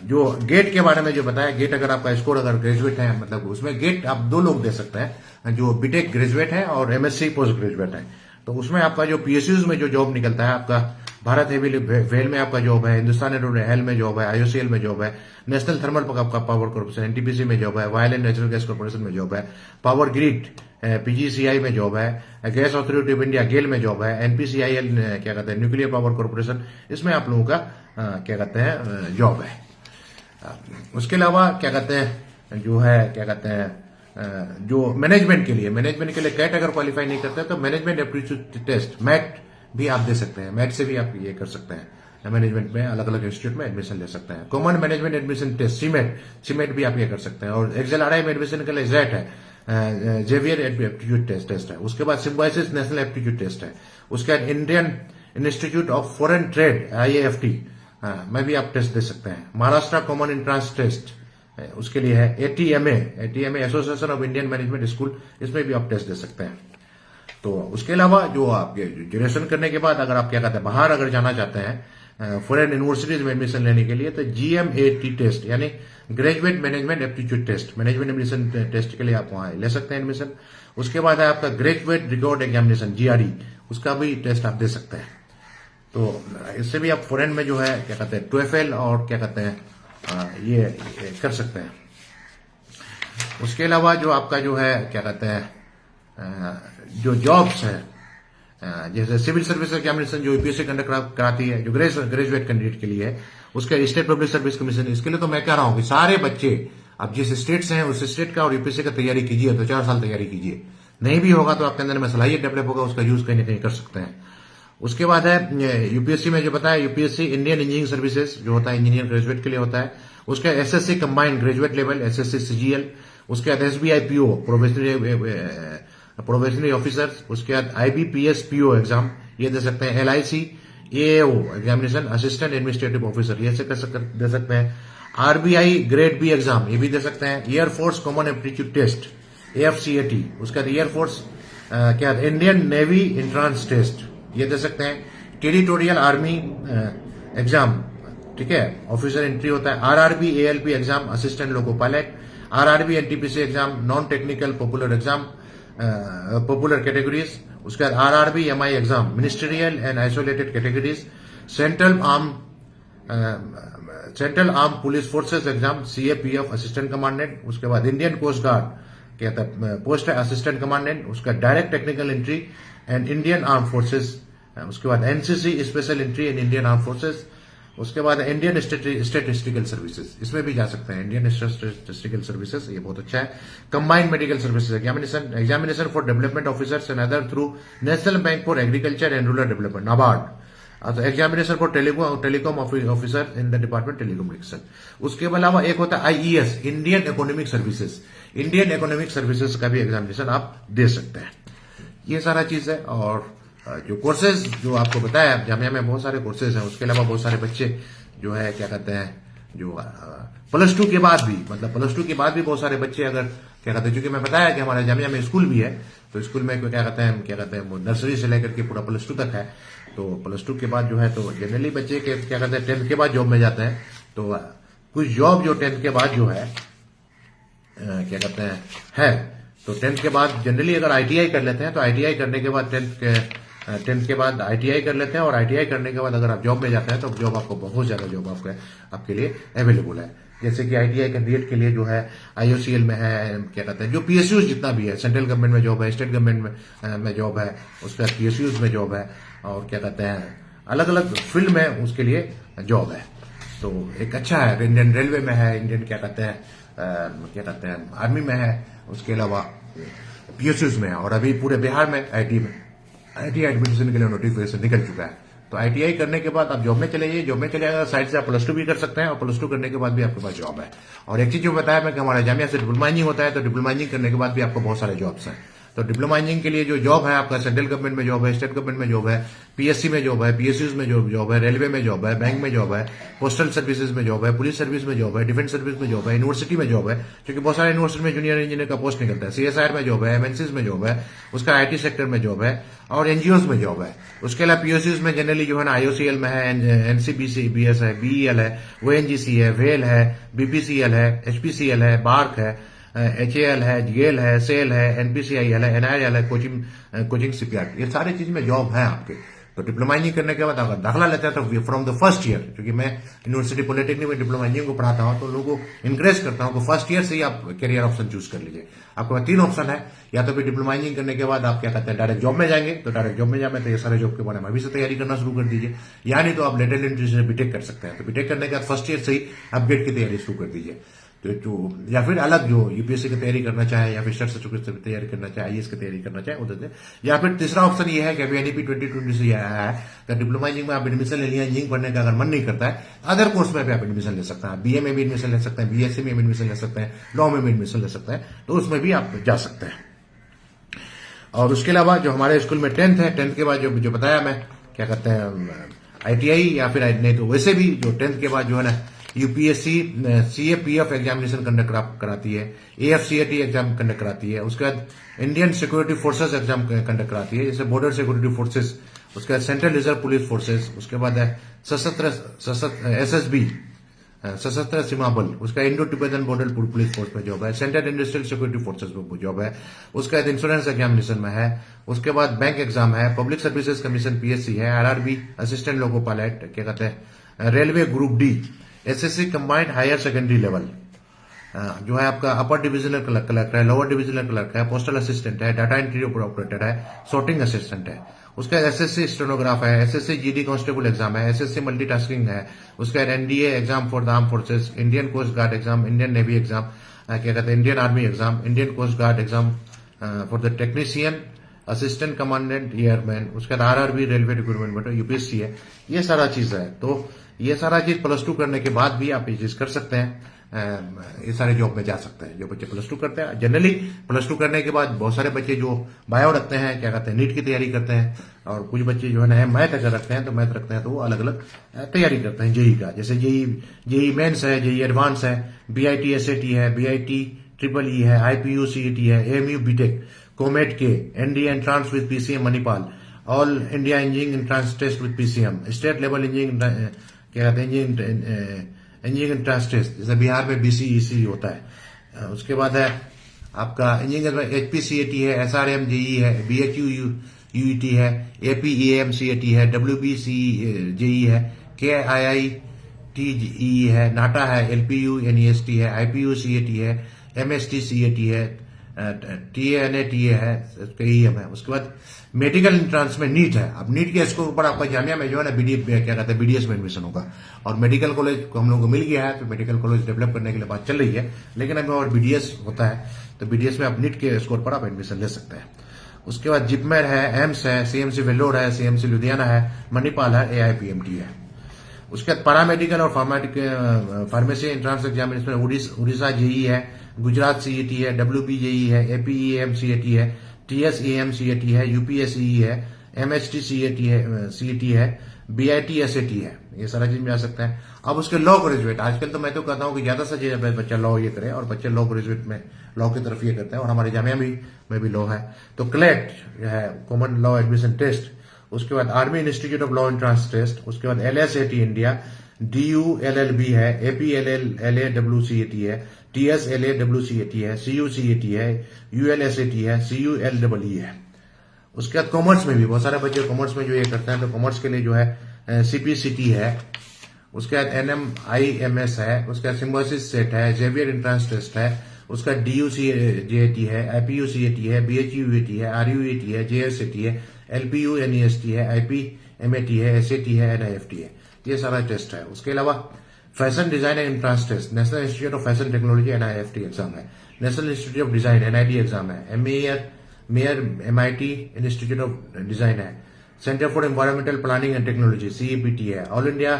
जो गेट के बारे में जो बताया, गेट अगर आपका स्कोर अगर ग्रेजुएट है, मतलब उसमें गेट आप 2 लोग दे सकते हैं, जो बीटेक ग्रेजुएट है और एमएससी पोस्ट ग्रेजुएट है। तो उसमें आपका जो पीएसयूज में जो जॉब निकलता है, आपका भारत हेवी वेल में आपका जॉब है, हिंदुस्तान एरोनॉटिकल में जॉब है, आईओसीएल में जॉब है, national thermal power corporation NTPC में जॉब है, oil and natural gas corporation में जॉब है, पावर ग्रिड पीजीसीआई में जॉब है, gas authority of India GAIL में जॉब है, एनपीसीआईएल क्या कहते हैं न्यूक्लियर पावर कॉर्पोरेशन, इसमें आप लोगों का क्या कहते हैं जॉब है। उसके अलावा क्या कहते हैं, जो है क्या कहते हैं, जो मैनेजमेंट के लिए कैट अगर क्वालिफाई नहीं करते तो मैनेजमेंट एप्टीट्यूड टेस्ट मैट भी आप दे सकते हैं। मैट से भी आप ये कर सकते हैं, मैनेजमेंट में अलग अलग इंस्टीट्यूट में एडमिशन ले सकते हैं। Common management admission test CMAT भी आप ये कर सकते हैं। और एक्सएलआरआई में एडमिशन के लिए जेट है, जेवियर एप्टीट्यूड टेस्ट है। उसके बाद सिम्बायोसिस नेशनल एप्टीट्यूड टेस्ट है। उसके बाद Indian institute of foreign trade IAFT में भी आप टेस्ट दे सकते हैं। महाराष्ट्र कॉमन एंट्रेंस टेस्ट उसके लिए है। ATMA association of Indian management school, इसमें भी आप टेस्ट दे सकते हैं। तो उसके अलावा जो आप ग्रेजुएशन करने के बाद अगर आप क्या कहते हैं बाहर अगर जाना चाहते हैं फॉरेन यूनिवर्सिटीज में एडमिशन लेने के लिए, तो GMAT टेस्ट यानी graduate management aptitude test, management admission test के लिए आप वहां ले सकते हैं एडमिशन। उसके बाद है आपका ग्रेजुएट रिकॉर्ड एग्जामिनेशन GRE, उसका भी टेस्ट आप दे सकते हैं। तो इससे भी आप फॉरेन में जो है क्या कहते हैं TOEFL और क्या कहते हैं ये कर सकते हैं। उसके अलावा जो आपका जो है क्या कहते हैं जो जॉब्स है, जैसे सिविल सर्विस एग्जामिनेशन जो यूपीएससी कंडक्ट कराती है, जो ग्रेजुएट कैंडिडेट के लिए है, उसका स्टेट पब्लिक सर्विस कमीशन, इसके लिए तो मैं कह रहा हूं कि सारे बच्चे अब जिस स्टेट से हैं उस स्टेट का और यूपीएससी का तैयारी कीजिए, तो 4 साल तैयारी कीजिए। नहीं भी होगा तो आपके अंदर में सलाहियत डेवलप होगा, उसका यूज कहीं ना कहीं कर सकते हैं। उसके बाद है यूपीएससी में जो बताया, यूपीएससी इंडियन इंजीनियरिंग सर्विसेज जो होता है इंजीनियर ग्रेजुएट के लिए होता है। उसका SSC combined graduate level SSC CGL। उसके बाद SBI PO प्रोबेशनरी ऑफिसर्स। उसके बाद IBPS PO एग्जाम ये दे सकते हैं। LIC AAO examination assistant administrative officer ये दे सकते हैं। RBI ग्रेड B एग्जाम ये भी दे सकते हैं। Air force common aptitude test AFCAT। उसके बाद एयरफोर्स क्या इंडियन नेवी एंट्रेंस टेस्ट ये दे सकते हैं। टेरिटोरियल आर्मी एग्जाम, ठीक है, ऑफिसर एंट्री होता है। RRB ALP exam assistant loco pilot. RRB NTPC exam non technical popular exam popular categories. उसके बाद RRB MI exam ministerial and isolated categories. Central arm police forces exam CAPF assistant commandant. उसके बाद Indian coast guard कहता है post है assistant commandant. उसका direct technical entry and Indian arm forces. उसके बाद NCC special entry in Indian arm forces. उसके बाद इंडियन स्टेटिस्टिकल सर्विसेज, इसमें भी जा सकते हैं। इंडियन स्टेटिस्टिकल सर्विसेज ये बहुत अच्छा है। Combined medical services examination for development officers and other through national bank for agriculture and rural development NABARD. Examination for telecom officer in the department telecommunication. उसके अलावा एक होता है IES, Indian economic services. Indian economic services का भी examination आप दे सकते हैं। ये सारा चीज है। और जो कोर्सेज जो आपको बताया, जामिया में बहुत सारे कोर्सेज हैं। उसके अलावा बहुत सारे बच्चे जो है क्या कहते हैं, जो +2 के बाद भी, मतलब +2 के बाद भी बहुत सारे बच्चे अगर क्या कहते हैं, क्योंकि मैं बताया कि हमारे जामिया में स्कूल भी है, तो स्कूल में क्या कहते हैं वो नर्सरी से लेकर के पूरा +2 तक है। तो +2 के बाद जो है तो जनरली बच्चे के क्या कहते हैं 10th के बाद जॉब में जाते हैं। तो कुछ जॉब जो 10th के बाद जो है क्या कहते हैं है, तो 10th के बाद जनरली अगर आईटीआई कर लेते हैं, तो आईटीआई करने के बाद 10th के बाद आईटीआई कर लेते हैं, और आईटीआई करने के बाद अगर आप जॉब में जाते हैं तो जॉब आपको बहुत ज्यादा जॉब आपके लिए अवेलेबल है। जैसे कि आईटीआई कैंडिडेट के लिए जो है आईओसीएल में है, क्या कहते हैं जो पीएसयूज जितना भी है, सेंट्रल गवर्नमेंट में जॉब है, स्टेट गवर्नमेंट में जॉब है, उसके बाद पीएसयूज में जॉब है, और क्या कहते हैं अलग अलग फील्ड में उसके लिए जॉब है। तो एक अच्छा है। इंडियन रेलवे में है, इंडियन क्या कहते हैं आर्मी में है, उसके अलावा पीएसयूज में है। और अभी पूरे बिहार में आईटी एडमिशन के लिए नोटिफिकेशन निकल चुका है। तो आईटीआई करने के बाद आप जॉब में चले जाइए। जॉब में चले जाएगा, साइड से आप +2 भी कर सकते हैं, और +2 करने के बाद भी आपके पास जॉब है। और एक चीज जो बताया मैं कि हमारे जामिया से डिप्लोमा इंजीनियरिंग होता है, तो डिप्लोमा इंजीनियरिंग करने के बाद भी आपको बहुत सारे जॉब्स हैं। तो डिप्लोमा इंजीनियरिंग के लिए जो जॉब है आपका, सेंट्रल गवर्नमेंट में जॉब है, स्टेट गवर्नमेंट में जॉब है, पीएससी में जॉब है, पीएसयूज में जॉब है, रेलवे में जॉब है, बैंक में जॉब है, पोस्टल सर्विसेज में जॉब है, पुलिस सर्विस में जॉब है, डिफेंस सर्विस में जॉब है, यूनिवर्सिटी में जॉब है, क्योंकि बहुत सारे यूनिवर्सिटी में जूनियर इंजीनियर का पोस्ट निकलता है, सीएसआर में जॉब है, एमएनसीज में जॉब है, उसका आईटी सेक्टर में जॉब है, और एनजीओज में जॉब है। उसके अलावा पीएसयूज में जनरली जो है ना आईओसीएल में है, एनसीबीएस है, बीईएल है, ओएनजीसी है, वेल है, बीपीसीएल है, एचपीसीएल है, बार्क है, एचएएल है, जीएल है, सेल है, एनपीसीआईएल है, एनआईएल है, कोचिंग सीपीआर, ये सारे चीज में जॉब है आपके। तो डिप्लोमा इंजीनियरिंग करने के बाद अगर दाखिला लेते हैं तो फ्रॉम द फर्स्ट ईयर, क्योंकि मैं यूनिवर्सिटी पॉलिटेक्निक में डिप्लोमा इंजीनियरिंग को पढ़ाता हूं, तो लोगों को इंकरेज करता हूं कि फर्स्ट ईयर से ही आप करियर ऑप्शन चूज कर लीजिए। आपके पास 3 ऑप्शन है, या तो फिर डिप्लोमा इंजीनियरिंग करने के बाद आप क्या कहते हैं डायरेक्ट जॉब में जाएंगे, तो डायरेक्ट जॉब में जाए तो ये सारे जॉब के बारे में अभी से तैयारी करना शुरू कर दीजिए, या नहीं तो आप लेटरल एंट्री से बीटेक कर सकते हैं। तो बीटेक करने के बाद फर्स्ट ईयर से ही आप गेट की तैयारी शुरू कर दीजिए। तो या फिर अलग जो यूपीएससी की तैयारी करना चाहे, या फिर स्टेट सर्टिफिकेट की तैयारी करना चाहे, आईएएस की तैयारी करना चाहे उधर से। या फिर तीसरा ऑप्शन ये है कि अभी एनईपी 2020 से आया है कि डिप्लोमा इंजीनियरिंग में आप एडमिशन ले लिया, इंजीनियरिंग पढ़ने का अगर मन नहीं करता है, अदर कोर्स में भी आप एडमिशन ले सकते हैं। बीए में भी एडमिशन ले सकते हैं, बीएससी में एडमिशन ले सकते हैं, लॉ में भी एडमिशन ले सकते हैं, तो उसमें भी आप जा सकते हैं। और उसके अलावा जो हमारे स्कूल में 10th है, 10th के बाद जो बताया मैं क्या कहते हैं आईटीआई, या फिर नहीं तो वैसे भी जो 10th के बाद जो है ना यूपीएससी सीएपीएफ एग्जामिनेशन कंडक्ट कराती है, एएफसीएटी एग्जाम कंडक्ट कराती है, उसके बाद Indian security forces exam conduct कराती है, जैसे बॉर्डर सिक्योरिटी फोर्सेस, उसके बाद सेंट्रल रिजर्व पुलिस फोर्सेस, उसके बाद है सशस्त्र एसएसबी सशस्त्र सीमा बल, उसका Indo Tibetan border police force में जॉब है, सेंट्रल इंडस्ट्रियल सिक्योरिटी फोर्सेस में जॉब है, उसके बाद इंश्योरेंस एग्जामिनेशन में है, उसके बाद बैंक एग्जाम है, पब्लिक सर्विसेज कमीशन पीएससी है, आरआरबी असिस्टेंट लोको पायलट क्या कहते हैं, railway group D, SSC combined higher secondary level जो है आपका अपर डिविजनल क्लर्क है, लोअर डिविजनल क्लर्क है, पोस्टल असिस्टेंट है, डाटा एंट्री ऑपरेटर है, सॉर्टिंग असिस्टेंट है, उसका एसएससी स्टेनोग्राफ है, एसएससी जीडी कांस्टेबल एग्जाम है, एसएससी मल्टीटास्किंग है, उसका NDA exam for the arm forces, Indian coast guard exam, Indian navy exam क्या कहते हैं, Indian army exam, Indian coast guard exam for the technician assistant commandant airman, उसके बाद RRB railway recruitment UPSC है। ये सारा चीज है। तो ये सारा चीज +2 करने के बाद भी आप ये चीज कर सकते हैं, ये सारे जॉब में जा सकते हैं। जो बच्चे +2 करते हैं, जनरली +2 करने के बाद बहुत सारे बच्चे जो बायो रखते हैं क्या कहते हैं नीट की तैयारी करते हैं, और कुछ बच्चे जो है ना मैथ अगर रखते हैं तो मैथ रखते हैं तो वो अलग अलग तैयारी करते हैं जेई का, जैसे जेई मेन्स है, जेई एडवांस है, बीआईटी एसएटी है, बीआईटी ट्रिपल है, आईपीयू सीईटी है, AMU BTech, COMEDK, NDA entrance with PCM Manipal, all India engineering entrance test with PCM, state level engineering क्या कहते हैं इंजीनियरिंग एंट्रांस टेस्ट, जैसे बिहार में बीसीईसी होता है। उसके बाद है आपका इंजीनियरिंग एचपीसीएटी है, एसआरएम जेई है, बीएचयू यूईटी है, एपीईएमसीएटी है, डब्ल्यूबीसी जेई है, केआईआईटी है, नाटा है, एलपीयू एनईएसटी है, आईपीयू सीएटी है, एमएसटी सीएटी है, TNA है, EM है। उसके बाद मेडिकल एंट्रेंस में नीट है। अब नीट के स्कोर पर आपका जामिया में जो है ना क्या कहते हैं BDS में एडमिशन होगा। और मेडिकल कॉलेज को हम लोग को मिल गया है, तो मेडिकल कॉलेज डेवलप करने के लिए बात चल रही है। लेकिन अभी और BDS होता है, तो BDS में आप नीट के स्कोर पर आप एडमिशन ले सकते हैं। उसके बाद जिपमेर है, एम्स है, CMC वेल्लोर है, CMC लुधियाना है, मणिपाल है, AIPMT है। उसके बाद पैरामेडिकल और फार्मेसी एंट्रेंस एग्जाम इसमें उड़ीसा JEE है, गुजरात CET है, WB JEE है, APEM CET है, TSEM CET है, UPSCE है, MHT CET है, BIT SAT है। ये सारा चीज में आ सकता है। अब उसके लॉ ग्रेजुएट, आजकल तो मैं तो कहता हूँ कि ज्यादा से ज्यादा बच्चा लॉ ये करे, और बच्चे लॉ ग्रेजुएट में लॉ की तरफ ये करते हैं। और हमारे जामिया में भी लॉ है। तो क्लेट है, कॉमन लॉ एडमिशन टेस्ट। उसके बाद army institute of law entrance test. उसके बाद LSAT इंडिया, DULLB है, APLLAWCET है, TSLAWCET है, CUCET है, ULSAT है, CULEE है। उसके बाद कॉमर्स में भी बहुत सारे बच्चे कॉमर्स में जो ये करते हैं, तो कॉमर्स के लिए जो है CPCT है। उसके बाद NMIMS है। उसके बाद सिम्बोसिस सेट है, जेवियर एंट्रेंस टेस्ट है। उसका DUCAT है, IPUCAT है, BHUAT है, RUAT है, JSAT है, LPUNEST है, IPMAT है, SAT है, NIFT है। ये सारा टेस्ट है। उसके अलावा fashion design and entrance test, national institute of fashion technology NIFT exam है, national institute of design NID exam है, मेयर MIT इंस्टीट्यूट ऑफ डिजाइन है, centre for environmental planning and technology CEPT है, all India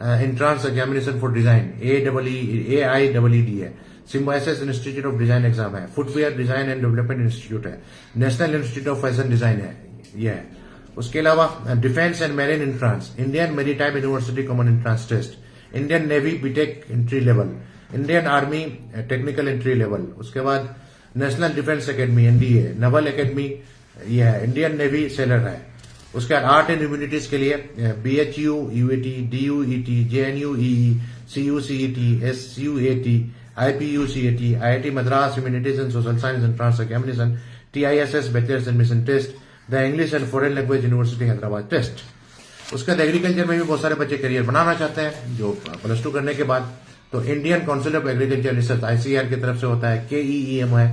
entrance examination for design AIED है, Symbiosis institute of design exam है, footwear design and development institute है, national institute of fashion design है, ये है। उसके अलावा defence and marine entrance, Indian maritime university common entrance test, Indian navy BTech entry level, Indian army technical entry level. उसके बाद national defence academy NDA, naval academy ये है, Indian navy seller है। उसके बाद आर्ट एंड ह्यूमैनिटीज के लिए BHU UAT, DUET, JNU EE, CUCET, SUAT, IPUCAT, IIT Madras humanities and social science entrance examination, TISS bachelors admission test, the English and foreign language university Hyderabad test. उसके बाद agriculture में भी बहुत सारे बच्चे करियर बनाना चाहते हैं जो +2 करने के बाद, तो Indian council of agriculture research ICAR की तरफ से होता है, KEEM है,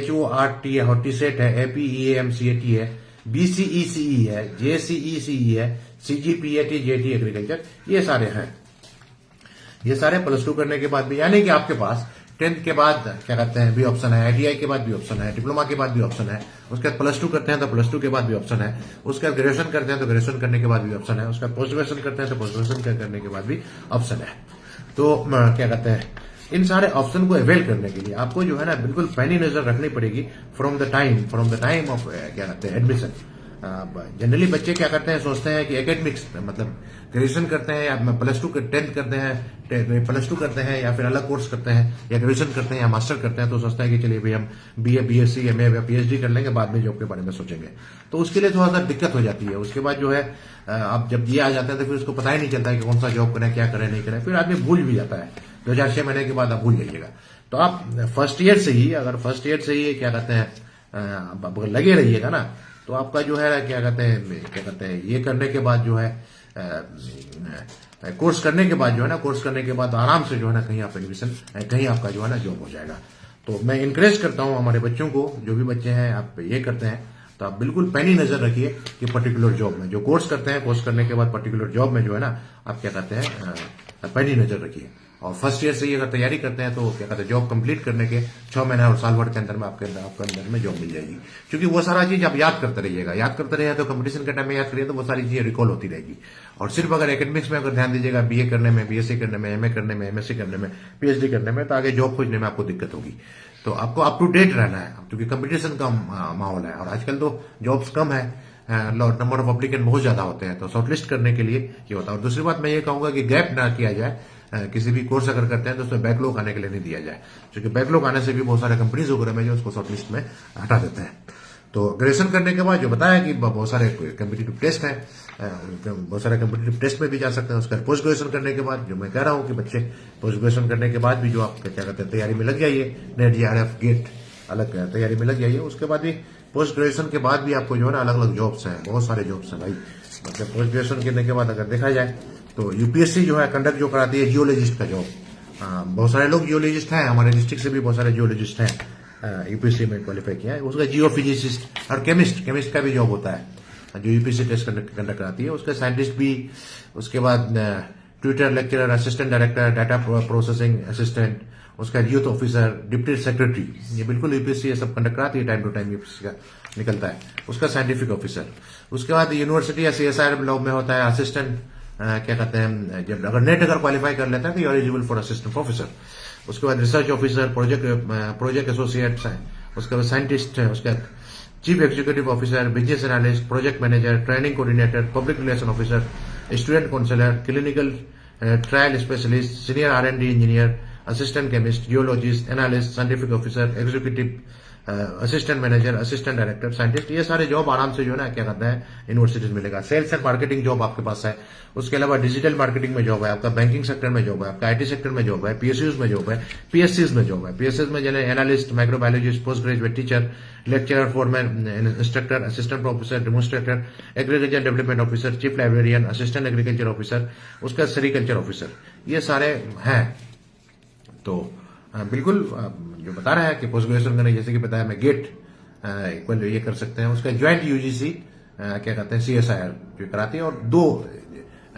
HORT है, हॉर्टिसेट है, APEM CAT है, BCECE है, JCECE है, CGPAT JT एग्रीकल्चर, ये सारे हैं। ये सारे +2 करने के बाद भी, यानी कि आपके पास 10th के बाद क्या कहते हैं भी ऑप्शन है, ITI के बाद भी ऑप्शन है, डिप्लोमा के बाद भी ऑप्शन है। उसके बाद +2 करते हैं तो +2 के बाद भी ऑप्शन है। उसके बाद ग्रेजुएशन करते हैं तो ग्रेजुएशन करने के बाद भी ऑप्शन है। उसके बाद पोस्ट ग्रेजुएशन करते हैं तो पोस्ट ग्रेजुएशन करने के बाद भी ऑप्शन है। तो क्या कहते हैं, इन सारे ऑप्शन को अवेल करने के लिए आपको जो है ना बिल्कुल पैनी नजर रखनी पड़ेगी फ्रॉम द टाइम ऑफ क्या कहते हैं एडमिशन। जनरली बच्चे क्या करते हैं, सोचते हैं कि एकेडमिक्स मतलब ग्रेजुएशन करते हैं या +2 10th करते हैं, +2 करते हैं या फिर अलग कोर्स करते हैं या ग्रेजुएशन करते हैं या मास्टर करते हैं, तो सोचते हैं कि चलिए भाई हम BA BSc MA या PhD कर लेंगे, बाद में जॉब के बारे में सोचेंगे। तो उसके लिए थोड़ा सा दिक्कत हो जाती है। उसके बाद जो है आप जब ये आ जाते हैं तो फिर उसको पता ही नहीं चलता है कि कौन सा जॉब करें, क्या करें, नहीं करें, फिर आदमी भूल भी जाता है। 2006 महीने के बाद आप भूल जाइएगा। तो आप फर्स्ट ईयर से ही क्या कहते हैं लगे रहिएगा ना, तो आपका जो है क्या कहते हैं ये करने के बाद जो है कोर्स करने के बाद जो है ना, कोर्स करने के बाद आराम से जो है ना कहीं आप एडमिशन, कहीं आपका जो है ना जॉब हो जाएगा। तो मैं इंकरेज करता हूं हमारे बच्चों को, जो भी बच्चे हैं आप ये करते हैं तो आप बिल्कुल पैनी नजर रखिए कि पर्टिकुलर जॉब में जो कोर्स करते हैं, कोर्स करने के बाद पर्टिकुलर जॉब में जो है ना आप क्या कहते हैं पैनी नजर रखिए। और फर्स्ट ईयर से ही अगर तैयारी करते हैं तो क्या कहते हैं जॉब कंप्लीट करने के 6 महीना और साल भर के अंदर में आपके अंदर में जॉब मिल जाएगी। क्योंकि वो सारा चीज आप याद करते रहिएगा, याद करते रहिए तो कंपटीशन के टाइम में याद करिए तो वो सारी चीजें रिकॉल होती रहेगी। और सिर्फ अगर एकेडमिक्स में अगर ध्यान दीजिएगा, BA करने में, BSc करने में, MA करने में, MSc करने में, PhD करने में, तो आगे जॉब खोजने में आपको दिक्कत होगी। तो आपको अप टू डेट रहना है क्योंकि कंपटीशन का माहौल है और आजकल तो जॉब्स कम है, नंबर ऑफ एप्लीकेंट बहुत ज्यादा होते हैं। तो शॉर्टलिस्ट करने के लिए ये होता है। और दूसरी बात मैं ये कहूंगा कि गैप ना किया जाए, किसी भी कोर्स अगर करते हैं तो उसमें बैकलॉग आने के लिए नहीं दिया जाए, क्योंकि बैकलॉग आने से भी बहुत सारे कंपनीज वगैरह में जो उसको शॉर्टलिस्ट में हटा देते हैं। तो ग्रेजुएशन करने के बाद जो बताया कि बहुत सारे कम्पिटिटिव टेस्ट हैं, बहुत सारे कम्पिटिटिव टेस्ट में भी जा सकते हैं। उसका पोस्ट ग्रेजुएशन करने के बाद जो मैं कह रहा हूँ कि बच्चे पोस्ट ग्रेजुएशन करने के बाद भी जो आप क्या कहते हैं तैयारी में लग जाइए, नेट JRF गेट अलग तैयारी में लग जाइए। उसके बाद भी पोस्ट ग्रेजुएशन के बाद भी आपको जो है ना अलग अलग जॉब्स हैं, बहुत सारे जॉब्स हैं भाई। मतलब पोस्ट ग्रेजुएशन करने के बाद अगर देखा जाए तो UPSC जो है कंडक्ट जो कराती है जियोलॉजिस्ट का जॉब। बहुत सारे लोग जियोलॉजिस्ट हैं, हमारे डिस्ट्रिक्ट से भी बहुत सारे जियोलॉजिस्ट हैं। यूपीएससी में क्वालिफाई किया है। उसका जियो फिजिसिस्ट और केमिस्ट का भी जॉब होता है जो यूपीएससी टेस्ट कंडक्ट कराती है। उसका साइंटिस्ट भी, उसके बाद Twitter lecturer, assistant director, data processing assistant, उसका यूथ ऑफिसर, डिप्टी सेक्रेटरी, ये बिल्कुल यूपीएससी ये सब कंडक्ट कराती है, टाइम टू टाइम यूपीएससी का निकलता है। उसका साइंटिफिक ऑफिसर, उसके बाद यूनिवर्सिटी या सीएसआर लॉ में होता है असिस्टेंट, क्या कहते हैं, जब अगर नेट अगर क्वालिफाई कर लेता है तो you are eligible for assistant professor. उसके बाद रिसर्च ऑफिसर, प्रोजेक्ट एसोसिएट, उसके बाद साइंटिस्ट है, उसके बाद chief executive officer, business analyst, project manager, training coordinator, public relation officer, student counsellor, clinical trial specialist, senior R&D engineer, assistant chemist, geologist, analyst, scientific officer, executive assistant manager, assistant director, scientist, ये सारे job आराम से जो है ना क्या करते हैं यूनिवर्सिटीज मिलेगा। सेल्स एंड मार्केटिंग जॉब आपके पास है। उसके अलावा डिजिटल मार्केटिंग में जॉब है, आपका बैंकिंग सेक्टर में जॉब है, आपका आईटी सेक्टर में जॉब है, पीएसयूज में जॉब है, पीएससीज में जॉब है। पीएससीज में जैसे analyst, microbiologist, post graduate teacher, lecturer, foreman, instructor, assistant professor, demonstrator, agriculture development officer, chief librarian, assistant agriculture officer, उसका सेरिकल्चर ऑफिसर, ये सारे हैं। तो बिल्कुल जो बता रहा है कि पोस्ट ग्रेजुएशन करने, जैसे कि बताया मैं गेट इक्वल ये कर सकते हैं। उसका ज्वाइंट यूजीसी क्या कहते हैं सीएसआईआर जो कराती है, और दो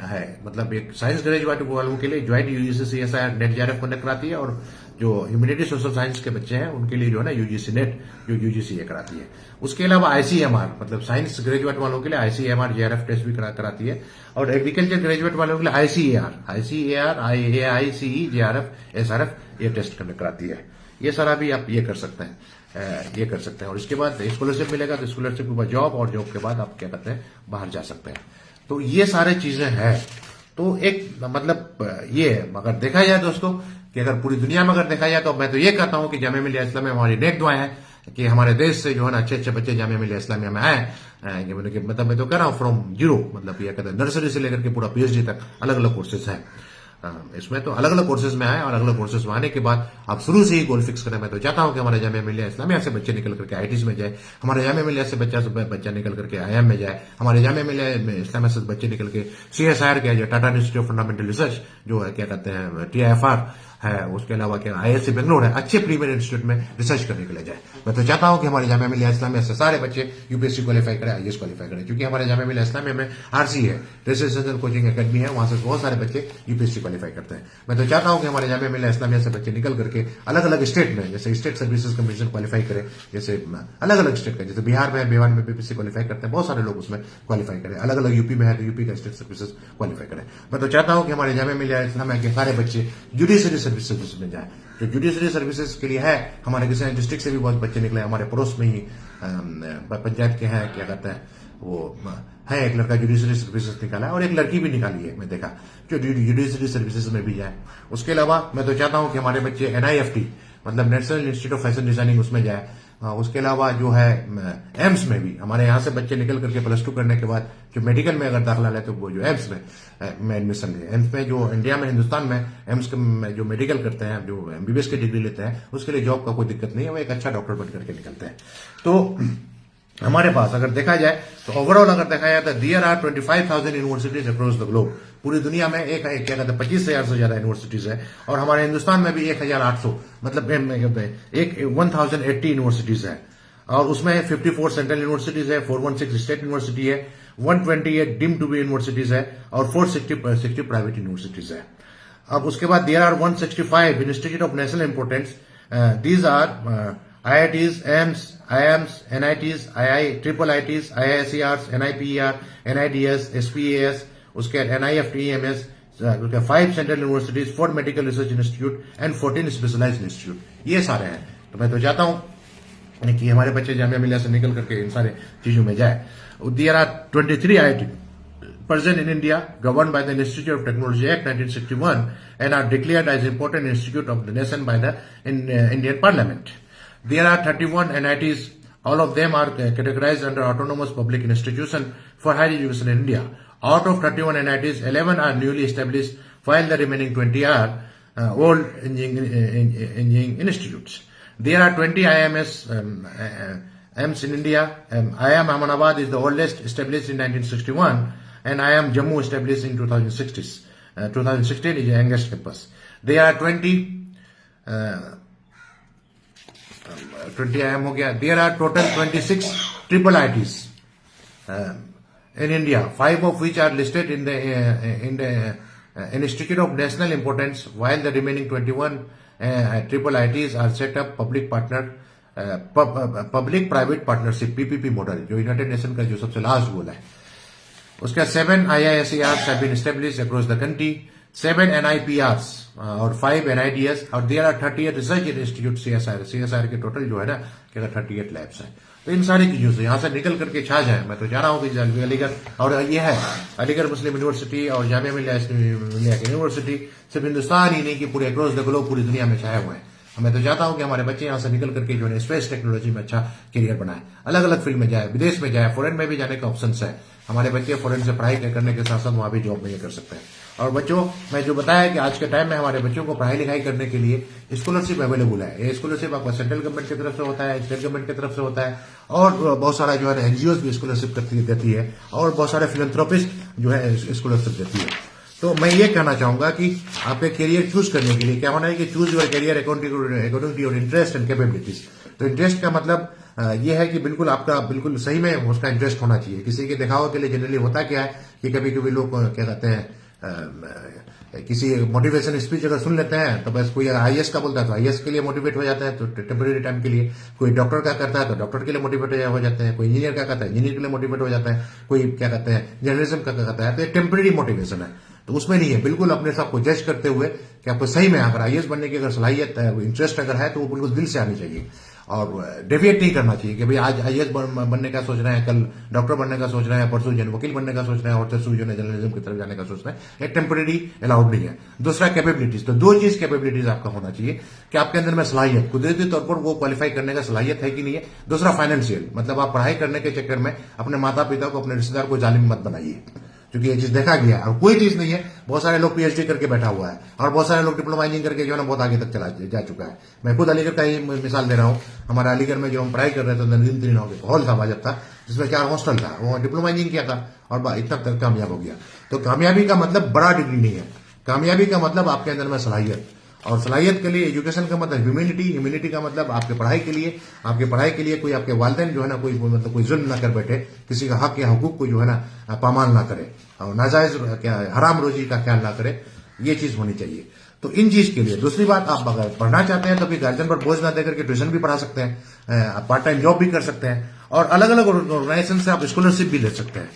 है, मतलब एक साइंस ग्रेजुएट वालों के लिए joint UGC CSIR net JRF conduct कराती है, और जो ह्यूमैनिटी सोशल साइंस के बच्चे हैं उनके लिए जो है ना यूजीसी नेट जो यूजीसी ये कराती है। उसके अलावा आईसीएमआर, मतलब साइंस ग्रेजुएट वालों के लिए आईसीएमआर जेआरएफ टेस्ट भी कराती है, और एग्रीकल्चर ग्रेजुएट वालों के लिए आईसीएआर, आईसीई, जेआरएफ, एसआरएफ ये टेस्ट कंडक्ट कराती है। ये सारा भी आप ये कर सकते हैं, और इसके बाद स्कॉलरशिप मिलेगा, तो स्कॉलरशिप के बाद जॉब, और जॉब के बाद आप क्या करते हैं बाहर जा सकते हैं। तो ये सारे चीजें हैं। तो एक मतलब ये अगर देखा जाए दोस्तों कि अगर पूरी दुनिया में अगर देखा जाए तो मैं तो ये कहता हूं कि जामिया मिलिया इस्लामिया में हमारी नेक दुआएं हैं कि हमारे देश से जो है ना अच्छे अच्छे बच्चे जामिया मिलिया इस्लामिया में आए। मतलब मैं तो कह रहा हूं फ्रॉम जीरो, मतलब ये कहते हैं नर्सरी से लेकर के पूरा पीएचडी तक अलग अलग कोर्सेज हैं इसमें। तो अलग अलग कोर्सेज में आए, और अलग अलग कोर्सेज में आने के बाद आप शुरू से ही गोल फिक्स करें। मैं तो चाहता हूं कि हमारे जामिया मिलिया इस्लामिया से बच्चे निकल करके आईटीज में जाए, हमारे जामिया मिलिया से बच्चा निकल करके आईएम में जाए, हमारे जामिया मिलिया इस्लामिया से बच्चे निकल के सीएसआईआर के जो Tata institute of fundamental research जो है क्या कहते हैं टीआईएफआर है, उसके अलावा क्या आईआईएससी बेंगलोर है, अच्छे प्रीमियर इंस्टीट्यूट में रिसर्च करने के लिए जाए। मैं तो चाहता हूं कि हमारे जामिया मिलिया इस्लामिया से सारे बच्चे यूपीएससी क्वालिफाई करें, आईएएस क्वालिफाई करें, क्योंकि हमारे जामिया मिलिया इस्लामिया में आरसी है, रेजिडेंशियल कोचिंग एकेडमी है, वहां से बहुत सारे बच्चे यूपीएससी क्वालिफाई करते हैं। मैं तो चाहता हूं कि हमारे जामिया मिलिया इस्लामिया से बच्चे निकल करके अलग अलग स्टेट में, जैसे स्टेट सर्विसेज कमीशन क्वालिफाई करें, जैसे अलग अलग स्टेट का, जैसे बिहार में बीपीएससी क्वालिफाई करते हैं बहुत सारे लोग, उसमें क्वालिफाई करें। अलग अलग यूपी में है तो यूपी का स्टेट सर्विसेज क्वालिफाई करें। मैं तो चाहता हूं कि हमारे जामिया मिलिया इस्लामिया के सारे बच्चे जुडिशरी सर्विसेज में जाए। जो जुडिशरी सर्विसेज के लिए है, हमारे किसी डिस्ट्रिक्ट से भी बहुत बच्चे निकले, हमारे पड़ोस में ही पंचायत के हैं, क्या कहते हैं वो है, एक लड़का जुडिशरी सर्विसेज निकाला है, और एक लड़की भी निकाली है, मैं देखा, जो जुडिशरी सर्विसेज में भी जाए। उसके अलावा मैं तो चाहता हूं कि हमारे बच्चे एनआईएफटी, मतलब national institute of fashion designing, उसमें जाए। उसके अलावा जो है एम्स में भी हमारे यहाँ से बच्चे निकल करके +2 करने के बाद जो मेडिकल में अगर दाखिला ले तो वो जो एम्स में एडमिशन ले। एम्स में जो इंडिया में, हिंदुस्तान में एम्स में जो मेडिकल करते हैं, जो एमबीबीएस की डिग्री लेते हैं, उसके लिए जॉब का कोई दिक्कत नहीं है, वो एक अच्छा डॉक्टर बन करके निकलते हैं। तो हमारे पास अगर देखा जाए तो ओवरऑल अगर देखा जाए तो there are 25,000 universities across the globe. पूरी दुनिया में एक क्या कहते हैं 25,000 से ज्यादा यूनिवर्सिटीज है, और हमारे हिंदुस्तान में भी 1,800, मतलब 1080 यूनिवर्सिटीज है, और उसमें 54 सेंट्रल यूनिवर्सिटीज है, 416 स्टेट यूनिवर्सिटी है, 128 डीम्ड टू बी यूनिवर्सिटीज है, और 460 प्राइवेट यूनिवर्सिटीज है। अब उसके बाद there are 165 institute of national importance. These are IITs, AIMS, IIMs, NITs, IIITs, IISERs, NIPER, NIDS, SPAS, उसके NIFTEMS, 5 central universities, 4 medical research institute and 14 specialised institute, ये सारे हैं। तो मैं तो चाहता हूं कि हमारे बच्चे जामिया मिलिया से निकल करके इन सारे चीजों में जाए। There are 23 IIT present in India, governed by the Institute of Technology Act 1961, and are declared as important institute of the nation by the Indian Parliament. There are 31 NITs. All of them are categorized under autonomous public institution for higher education in India. Out of 31 NITs, 11 are newly established, while the remaining 20 are old engineering institutes. There are 20 IIMs in India. IIM Ahmedabad is the oldest, established in 1961, and IIM Jammu established in 2016 is the youngest campus. There are 20 20 IIM हो गया. There are total 26 triple IITs in India, 5 of which are listed in the Institute of National Importance, while the remaining 21 triple IITs are set up public private partnership PPP model, जो United nation का जो सबसे last गोल है. उसका 7 IISERs have been established across the country, 7 NIPRs और 5 NIDS, और there are 38 research institute CSR के total जो है ना क्या 38 लैब्स है. तो इन सारी चीजों से यहाँ से निकल करके छा जाए. मैं तो चाह रहा हूँ कि अलीगढ़, और ये है अलीगढ़ मुस्लिम यूनिवर्सिटी और जामिया मिलिया यूनिवर्सिटी सिर्फ हिंदुस्तान ही नहीं कि पूरे अक्रॉस द ग्लोब पूरी दुनिया में छाए हुए हैं. मैं तो चाहता हूं कि हमारे बच्चे यहाँ से निकल करके जो है स्पेस टेक्नोलॉजी में अच्छा करियर बनाए, अलग अलग फील्ड में जाए, विदेश में जाए, फॉरेन में भी जाने का ऑप्शन है. हमारे बच्चे फॉरेन से पढ़ाई करने के साथ साथ वहां भी जॉब में कर सकते हैं. और बच्चों, मैं जो बताया कि आज के टाइम में हमारे बच्चों को पढ़ाई लिखाई करने के लिए स्कॉलरशिप अवेलेबल है. ये स्कॉलरशिप आपका सेंट्रल गवर्नमेंट की तरफ से होता है, स्टेट गवर्नमेंट की तरफ से होता है, और बहुत सारा जो है एनजीओ भी स्कॉलरशिप देती है, और बहुत सारे फिलैंथ्रोपिस्ट जो है स्कॉलरशिप देती है. तो मैं ये कहना चाहूंगा कि आपके करियर चूज करने के लिए क्या होना है कि choose your career according to your interest and capabilities. तो इंटरेस्ट का मतलब ये है कि बिल्कुल आपका बिल्कुल सही में उसका इंटरेस्ट होना चाहिए. किसी के दिखावा के लिए जनरली होता क्या है कि कभी कभी लोग क्या कहते हैं किसी मोटिवेशन स्पीच अगर सुन लेते हैं तो बस कोई आईएएस का बोलता है तो आईएएस के लिए मोटिवेट हो जाता है, तो टेम्परेरी टाइम के लिए. कोई डॉक्टर का करता है तो डॉक्टर के लिए मोटिवेट हो जाते हैं. कोई इंजीनियर का करता है इंजीनियर के लिए मोटिवेट हो जाता है. कोई क्या कहते हैं जर्नलिज्म का करता है. तो टेम्परेरी मोटिवेशन है, तो उसमें नहीं है. बिल्कुल अपने सब को जज करते हुए कि आपको सही में अगर आईएएस बनने की अगर सलाहियत है, इंटरेस्ट अगर है, तो वो बिल्कुल दिल से आनी चाहिए और डेविएट नहीं करना चाहिए कि भाई आज आईएएस बनने का सोच रहे हैं, कल डॉक्टर बनने का सोच रहे हैं, परसों जन वकील बनने का सोच रहे हैं, और तरसों जो जर्नलिज्म की तरफ जाने का सोच रहे हैं. ये टेम्परेरी अलाउड नहीं है. दूसरा कैपेबिलिटीज. तो दो चीज कैपेबिलिटीज आपका होना चाहिए कि आपके अंदर में सलाहियत, कुदरती तौर पर वो क्वालिफाई करने का सलाहियत है कि नहीं है. दूसरा फाइनेंशियल, मतलब आप पढ़ाई करने के चक्कर में अपने माता पिता को, अपने रिश्तेदार को जालिम मत बनाइए, क्योंकि ये चीज देखा गया है. और कोई चीज नहीं है, बहुत सारे लोग पीएचडी करके बैठा हुआ है, और बहुत सारे लोग डिप्लोमा इंजीनियरिंग करके जो है ना बहुत आगे तक चला जा चुका है. मैं खुद अलीगढ़ का ही मिसाल दे रहा हूँ. हमारा अलीगढ़ में जो हम पढ़ाई कर रहे थे, दिन हॉल था वाजब था, जिसमें 4 हॉस्टल था. वो डिप्लोमा इंजीनियरिंग किया था और इतना तक कामयाब हो गया. तो कामयाबी का मतलब बड़ा डिग्री नहीं है. कामयाबी का मतलब आपके अंदर में सलाहियत, और सलाहियत के लिए एजुकेशन का मतलब ह्यूमैनिटी, ह्यूमैनिटी का मतलब आपके पढ़ाई के लिए कोई आपके वालिदैन जो है ना कोई मतलब कोई जुल्म ना कर बैठे, किसी का हक या हुकूक को जो है ना पामाल ना करे, और नाजायज क्या हराम रोजी का ख्याल ना करे. ये चीज होनी चाहिए. तो इन चीज के लिए दूसरी बात, आप अगर पढ़ना चाहते हैं तो भी गार्जियन पर बोझ ना देकर के ट्यूशन भी पढ़ा सकते हैं, आप पार्ट टाइम जॉब भी कर सकते हैं, और अलग अलग ऑर्गेनाइजेशन से आप स्कॉलरशिप भी ले सकते हैं.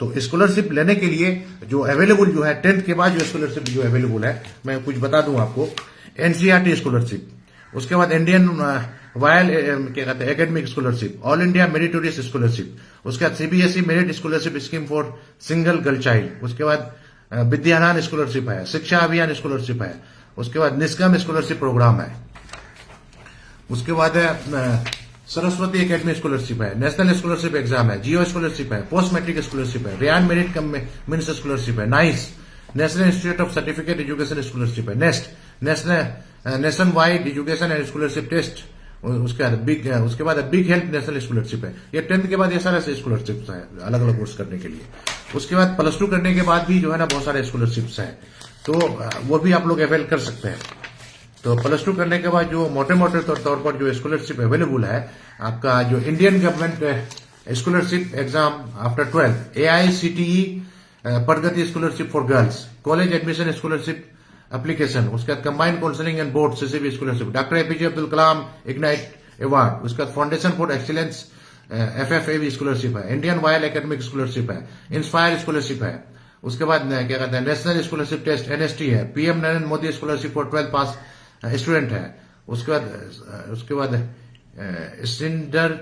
तो स्कॉलरशिप लेने के लिए जो अवेलेबल जो है 10th के बाद जो स्कॉलरशिप जो अवेलेबल है, मैं कुछ बता दूं आपको. एनसीईआरटी स्कॉलरशिप, उसके बाद इंडियन वायल क्या कहते हैं academic scholarship, all India meritorious scholarship, उसके बाद CBSE merit scholarship scheme for single girl child, उसके बाद विद्यादान स्कॉलरशिप है, शिक्षा अभियान स्कॉलरशिप है, उसके बाद निष्कम स्कॉलरशिप प्रोग्राम है, उसके बाद सरस्वती एकेडमी स्कॉलरशिप है, नेशनल स्कॉलरशिप एग्जाम है, जियो स्कॉलरशिप है, पोस्ट मैट्रिक स्कॉलरशिप है, रियान मेरिट कम मीन्स स्कॉलरशिप है, NICE national institute of certificate education scholarship है, NEST nation wide education and scholarship test, उसके बाद बिग हेल्थ नेशनल स्कॉलरशिप है. ये 10th के बाद ये सारे स्कॉलरशिप्स है अलग अलग कोर्स करने के लिए. उसके बाद +2 करने के बाद भी जो है ना बहुत सारे स्कॉलरशिप्स हैं, तो वो भी आप लोग अवेल कर सकते हैं. तो +2 करने के बाद जो मोटे मोटे तौर पर जो स्कॉलरशिप अवेलेबल है, आपका जो Indian government scholarship exam after 12th, AICTE Pragati scholarship for girls, college admission scholarship application, उसके बाद combined counselling and board CCB scholarship, doctor APJ Abdul Kalam ignite award, उसके बाद foundation for excellence FFAV scholarship है, Indian vial academic scholarship है, inspire scholarship है, उसके बाद क्या कहते हैं नेशनल स्कॉलरशिप टेस्ट NST है, PM Narendra Modi scholarship for 12th pass student है, उसके बाद सिंडर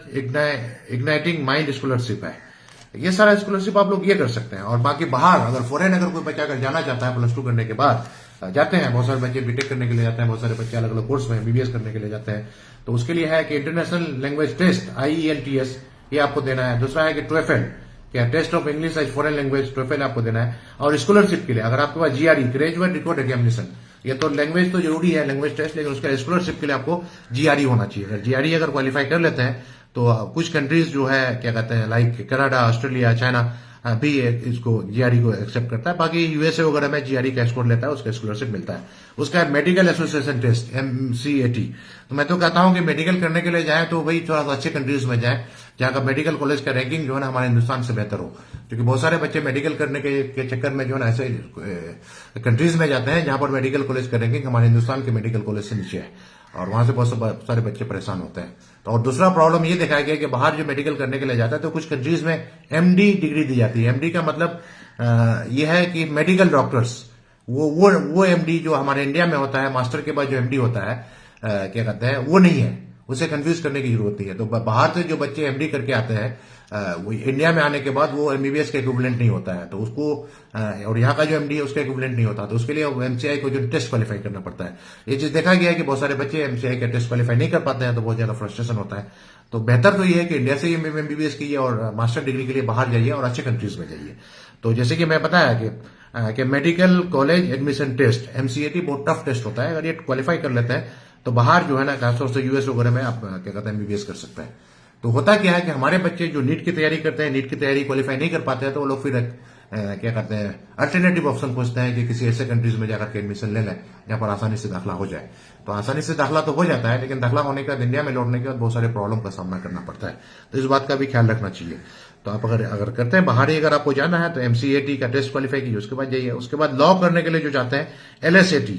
इग्नाइटिंग माइंड स्कॉलरशिप है. ये सारा स्कॉलरशिप आप लोग ये कर सकते हैं. और बाकी बाहर अगर फॉरेन अगर कोई बच्चा अगर जाना चाहता है +2 करने के बाद, जाते हैं बहुत सारे बच्चे बीटेक करने के लिए जाते हैं, बहुत सारे बच्चे अलग अलग कोर्स में BBS करने के लिए जाते हैं. तो उसके लिए है कि इंटरनेशनल लैंग्वेज टेस्ट IELTS ये आपको देना है. दूसरा है कि TOEFL, क्या test of English as foreign language, TOEFL आपको देना है. और स्कॉलरशिप के लिए अगर आपके पास GRE ग्रेजुएट रिकॉर्ड एग्जामिनेशन, ये तो लैंग्वेज तो जरूरी है लैंग्वेज टेस्ट, लेकिन उसका स्कॉलरशिप के लिए आपको GRE होना चाहिए. अगर GRE अगर क्वालिफाई कर लेते हैं तो कुछ कंट्रीज जो है क्या कहते हैं लाइक कनाडा, ऑस्ट्रेलिया, चाइना, भी इसको जीआरई को एक्सेप्ट करता है। बाकी यूएसए वगैरह में जीआरई का स्कोर लेता है, उसका स्कॉलरशिप मिलता है। उसका मेडिकल एसोसिएशन टेस्ट MCAT। तो मैं तो कहता हूं कि मेडिकल करने के लिए जाए तो वही थोड़ा सा अच्छे कंट्रीज में जाए जहां का मेडिकल कॉलेज का रैंकिंग जो है ना हमारे हिंदुस्तान से बेहतर हो, क्योंकि बहुत सारे बच्चे मेडिकल करने के चक्कर में जो है ना ऐसे कंट्रीज में जाते हैं जहां पर मेडिकल कॉलेज का रैंकिंग हमारे हिंदुस्तान के मेडिकल कॉलेज से नीचे है, और वहां से बहुत सारे बच्चे परेशान होते हैं। तो और दूसरा प्रॉब्लम ये दिखाया गया कि बाहर जो मेडिकल करने के लिए जाता है तो कुछ कंट्रीज में MD डिग्री दी जाती है। MD का मतलब ये है कि मेडिकल डॉक्टर्स, वो MD जो हमारे इंडिया में होता है, मास्टर के बाद जो MD होता है क्या कहते हैं, वो नहीं है, उसे कंफ्यूज करने की जरूरत नहीं है। तो बाहर से जो बच्चे MD करके आते हैं वो इंडिया में आने के बाद वो MBBS का इक्विवेलेंट नहीं होता है, तो उसको और यहाँ का जो MD है उसका इक्विवेलेंट नहीं होता, तो उसके लिए MCI को जो टेस्ट क्वालिफाई करना पड़ता है। ये चीज देखा गया है कि बहुत सारे बच्चे MCI का टेस्ट क्वालिफाई नहीं कर पाते हैं, तो बहुत ज्यादा फ्रस्ट्रेशन होता है। तो बेहतर तो ये है कि इंडिया से ही MBBS कीजिए और मास्टर डिग्री के लिए बाहर जाइए और अच्छे कंट्रीज में जाइए। तो जैसे कि मैं बताया कि medical college admission test MCAT बहुत टफ टेस्ट होता है। अगर ये क्वालिफाई कर लेते हैं तो बाहर जो है ना खासतौर से US वगैरह में आप क्या कहते हैं MBBS कर सकते हैं। तो होता क्या है कि हमारे बच्चे जो नीट की तैयारी करते हैं, नीट की तैयारी क्वालिफाई नहीं कर पाते हैं, तो वो लोग फिर क्या करते हैं अल्टरनेटिव ऑप्शन खोजते हैं कि किसी ऐसे कंट्रीज में जाकर के एडमिशन ले लें जहां पर आसानी से दाखिला हो जाए। तो आसानी से दाखिला तो हो जाता है, लेकिन दाखिला होने के बाद इंडिया में लौटने के बाद बहुत सारे प्रॉब्लम का सामना करना पड़ता है। तो इस बात का भी ख्याल रखना चाहिए। तो आप अगर करते हैं बाहर ही अगर आपको जाना है तो MCAT का टेस्ट क्वालिफाई कीजिए, उसके बाद जाइए। उसके बाद लॉ करने के लिए जो जाते हैं LSAT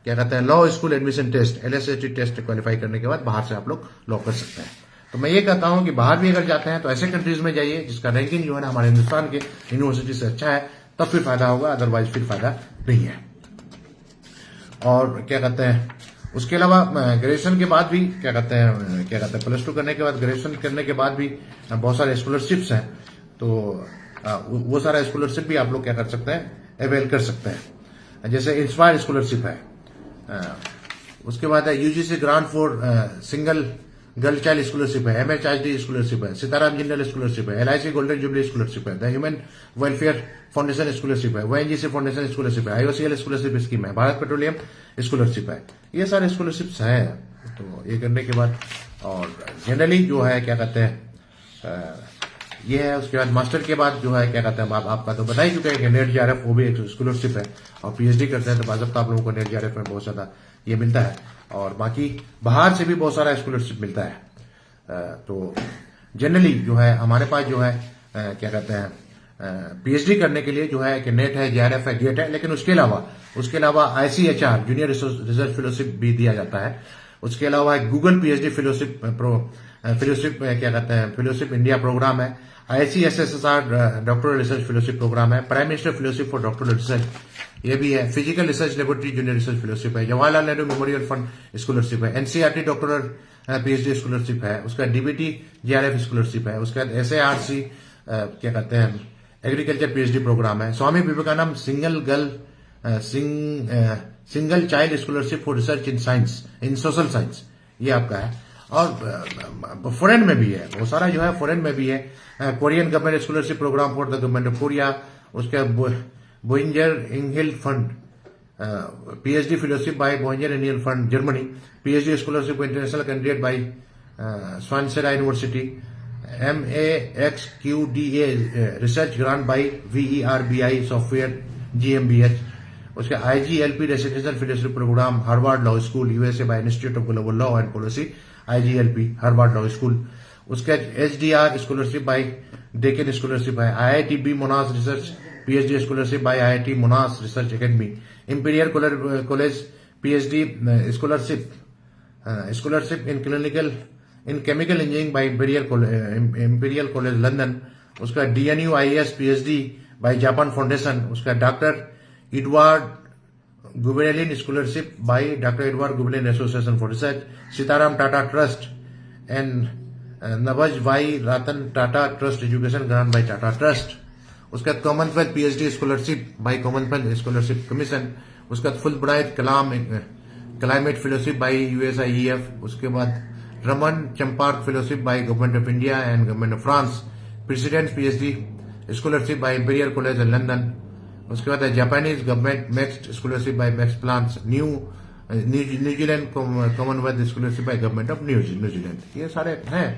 क्या कहते हैं, law school admission test, LSAT test qualify करने के बाद बाहर से आप लोग लॉ कर सकते हैं। तो मैं ये कहता हूं कि बाहर भी अगर जाते हैं तो ऐसे कंट्रीज में जाइए जिसका रैंकिंग जो है ना हमारे हिंदुस्तान के यूनिवर्सिटी से अच्छा है, तब फिर फायदा होगा, अदरवाइज फिर फायदा नहीं है। और क्या कहते हैं उसके अलावा ग्रेजुएशन के बाद भी क्या कहते हैं +2 करने के बाद ग्रेजुएशन करने के बाद भी बहुत सारे स्कॉलरशिप्स हैं, तो वो सारा स्कॉलरशिप भी आप लोग क्या कर सकते हैं, अवेल कर सकते हैं। जैसे इंस्पायर स्कॉलरशिप है, उसके बाद है UGC grant for single girl child scholarship है, MHRD स्कॉलरशिप है, सीताराम जिंदल स्कॉलरशिप है, LIC गोल्डन जुबली स्कॉलरशिप है, the human welfare foundation scholarship है, ONGC फाउंडेशन स्कॉलरशिप है, IOCL स्कॉलरशिप स्कीम है, भारत पेट्रोलियम स्कॉलरशिप है। ये सारे स्कॉलरशिप्स हैं। तो ये करने के बाद और जनरली जो है क्या कहते हैं ये है। उसके बाद मास्टर के बाद जो है क्या कहते हैं आपका तो बता ही चुके हैं कि नेट JRF वो भी एक स्कॉलरशिप है, और PhD करते हैं तो बाज़ाब्ता आप लोगों को नेट JRF में बहुत ज्यादा ये मिलता है, और बाकी बाहर से भी बहुत सारा स्कॉलरशिप मिलता है। तो जनरली जो है हमारे पास जो है क्या कहते हैं PhD करने के लिए जो है कि नेट है, JRF है, गेट है, लेकिन उसके अलावा ICHR जूनियर रिसर्च फेलोशिप भी दिया जाता है। उसके अलावा गूगल PhD फेलोशिप क्या कहते हैं फेलोशिप इंडिया प्रोग्राम है, ICSSR doctoral research fellowship programme है, prime minister fellowship for doctoral research ये भी है, physical research laboratory junior research fellowship है, Jawaharlal Nehru memorial fund scholarship है, NCERT डॉक्टरल PhD स्कॉलरशिप है, उसका DBT JRF स्कॉलरशिप है, उसके बाद SARC क्या कहते हैं एग्रीकल्चर PhD प्रोग्राम है, Swami Vivekananda single child scholarship for research in science in social science ये आपका है। और फॉरेन में भी है, बहुत सारा जो है फॉरेन में भी है, Korean government scholarship programme for the government of Korea, उसके Boehringer Ingelheim fund PhD fellowship by Boehringer Indian fund Germany, PhD scholarship international candidate by Swansea university, MAXQDA research grant by VERBI software GmbH, उसके IGLP residential fellowship programme Harvard law school USA by institute of global law and policy IGLP Harvard law school, उसके HDR scholarship by Deakin scholarship है, IITB Monash research PhD scholarship bye IIT Monash research academy, Imperial college PhD scholarship in chemical engineering by Imperial college London, उसका DNU IAS PhD by Japan foundation, उसका doctor Edward Gubelin scholarship by doctor Edward Gubelin association for research, Sitaram Tata trust and Navajbai Ratan Tata trust education grant by Tata trust, उसका Commonwealth PhD scholarship by Commonwealth scholarship commission, उसका Fulbright climate fellowship by USIEF, उसके बाद Raman Charpak fellowship bye government of India and government of France, president PhD scholarship by Imperial college London, उसके बाद Japanese government Max scholarship by Max Planck's, New Zealand Commonwealth scholarship by government of New Zealand. ये सारे हैं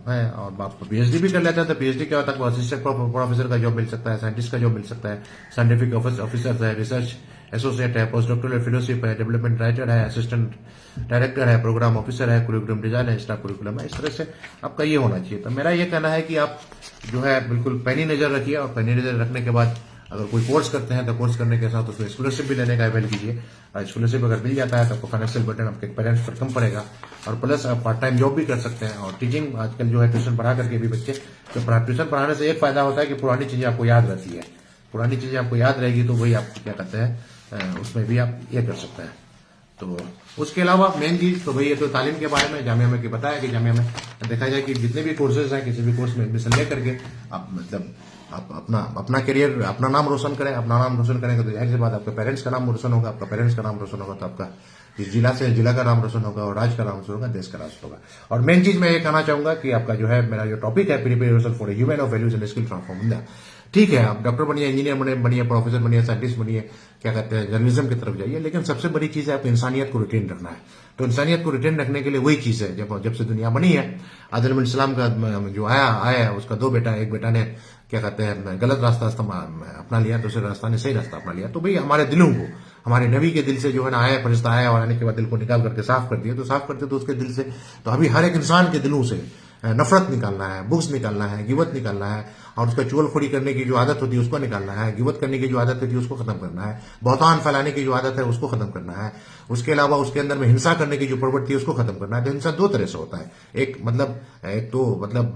है। और आप PhD भी कर लेते हैं तो पीएचडी क्या होता है, असिस्टेंट प्रोफेसर का जॉब मिल सकता है, साइंटिस्ट का जॉब मिल सकता है, साइंटिफिक ऑफिसर है, रिसर्च एसोसिएट है, पोस्ट डॉक्टरल फेलोशिप है, डेवलपमेंट राइटर है, असिस्टेंट डायरेक्टर है, प्रोग्राम ऑफिसर है, कुरिकुलम डिजाइन है, स्टाफ कुरिकुलम है। इस तरह से आपका ये होना चाहिए। तो मेरा ये कहना है कि आप जो है बिल्कुल पैनी नजर रखिए, और पैनी नजर रखने के बाद अगर कोई कोर्स करते हैं तो कोर्स करने के साथ उसमें स्कॉलरशिप भी लेने का अवेल कीजिए। और स्कॉलरशिप अगर मिल जाता है तो आपको फाइनेंशियल बर्डन आपके पेरेंट्स पर कम पड़ेगा, और प्लस आप पार्ट टाइम जॉब भी कर सकते हैं। और टीचिंग आजकल जो है ट्यूशन पढ़ा करके भी बच्चे, तो ट्यूशन पढ़ाने से एक फायदा होता है कि पुरानी चीजें आपको याद रहती है, पुरानी चीजें आपको याद रहेगी तो वही आप क्या कहते हैं उसमें भी आप ये कर सकते हैं। तो उसके अलावा मेन चीज तो भैया तो तालीम के बारे में जामिया में बताया कि जामिया में देखा जाए कि जितने भी कोर्सेज हैं किसी भी कोर्स में एडमिशन ले करके आप मतलब आप अपना करियर, अपना नाम रोशन करें। अपना नाम रोशन करेंगे तो जाहिर सी बात आपके पेरेंट्स का नाम रोशन होगा, आपका पेरेंट्स का नाम रोशन होगा तो आपका इस जिला से जिला का नाम रोशन होगा, और राज्य का नाम रोशन होगा, देश का राष्ट्र होगा। और मेन चीज मैं ये कहना चाहूंगा कि आपका जो है मेरा जो टॉपिक है preparation for human of values and skill transform India, ठीक है आप डॉक्टर बनिए, इंजीनियर बनिए, प्रोफेसर बनिए, साइंटिस्ट बनिए, क्या कहते हैं जर्नलिज्म की तरफ जाइए, लेकिन सबसे बड़ी चीज है आपको इंसानियत को रिटेन रखना है। तो इंसानियत को रिटेन रखने के लिए वही चीज है, जब से दुनिया बनी है, आदम अलैहिस्सलाम का जो आया है उसका दो बेटा, एक बेटा ने क्या कहते हैं गलत रास्ता अपना लिया, दूसरे रास्ता ने सही रास्ता अपना लिया। तो भाई हमारे दिलों को, हमारे नबी के दिल से जो है ना आया फरिश्ता आया और आने के बाद दिल को निकाल करके साफ कर दिया, तो साफ करते तो उसके दिल से, तो अभी हर एक इंसान के दिलों से नफरत निकालना है, बुग्स निकालना है, गिवत निकालना है, और उसका चुगलखोरी करने की जो आदत होती है उसको निकालना है, गिवत करने की जो आदत होती है उसको खत्म करना है, बहुतान फैलाने की जो आदत है उसको खत्म करना है, उसके अलावा उसके अंदर में हिंसा करने की जो प्रवृत्ति है उसको खत्म करना है। तो हिंसा दो तरह से होता है, एक मतलब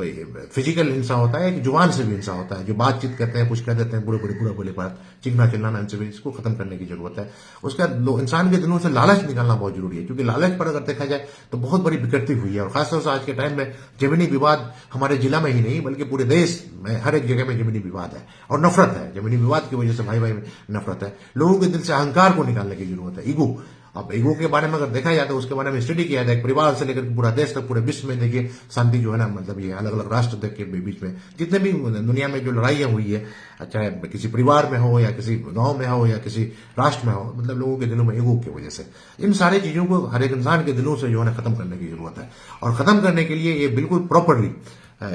फिजिकल हिंसा होता है, एक जुबान से भी हिंसा होता है, जो बातचीत करते हैं, कुछ कह देते हैं, बुरे बोले बात, चिकना चिल्लाना, इनसे भी इसको खत्म करने की जरूरत है। उसका इंसान के दिलों से लालच निकालना बहुत जरूरी है, क्योंकि लालच पर अगर देखा जाए तो बहुत बड़ी विकृति हुई है, और खासतौर से आज के टाइम में जमीनी विवाद हमारे जिला में ही नहीं बल्कि पूरे देश में हर एक जगह में जमीनी विवाद है और नफरत है। जमीनी विवाद की वजह से भाई भाई में नफरत है। लोगों के दिल से अहंकार को निकालने की जरूरत है, ईगो। अब ईगो के बारे में अगर देखा जाए तो उसके बारे में स्टडी किया जाए, परिवार से लेकर पूरा देश तक, पूरे विश्व में देखिए शांति जो है ना, मतलब ये अलग अलग राष्ट्र तक के बीच में जितने भी दुनिया में जो लड़ाइयां हुई है, चाहे किसी परिवार में हो या किसी गांव में हो या किसी राष्ट्र में हो, मतलब लोगों के दिलों में ईगो की वजह से इन सारी चीजों को हर एक इंसान के दिलों से जो है ना खत्म करने की जरूरत है। और खत्म करने के लिए ये बिल्कुल प्रॉपरली,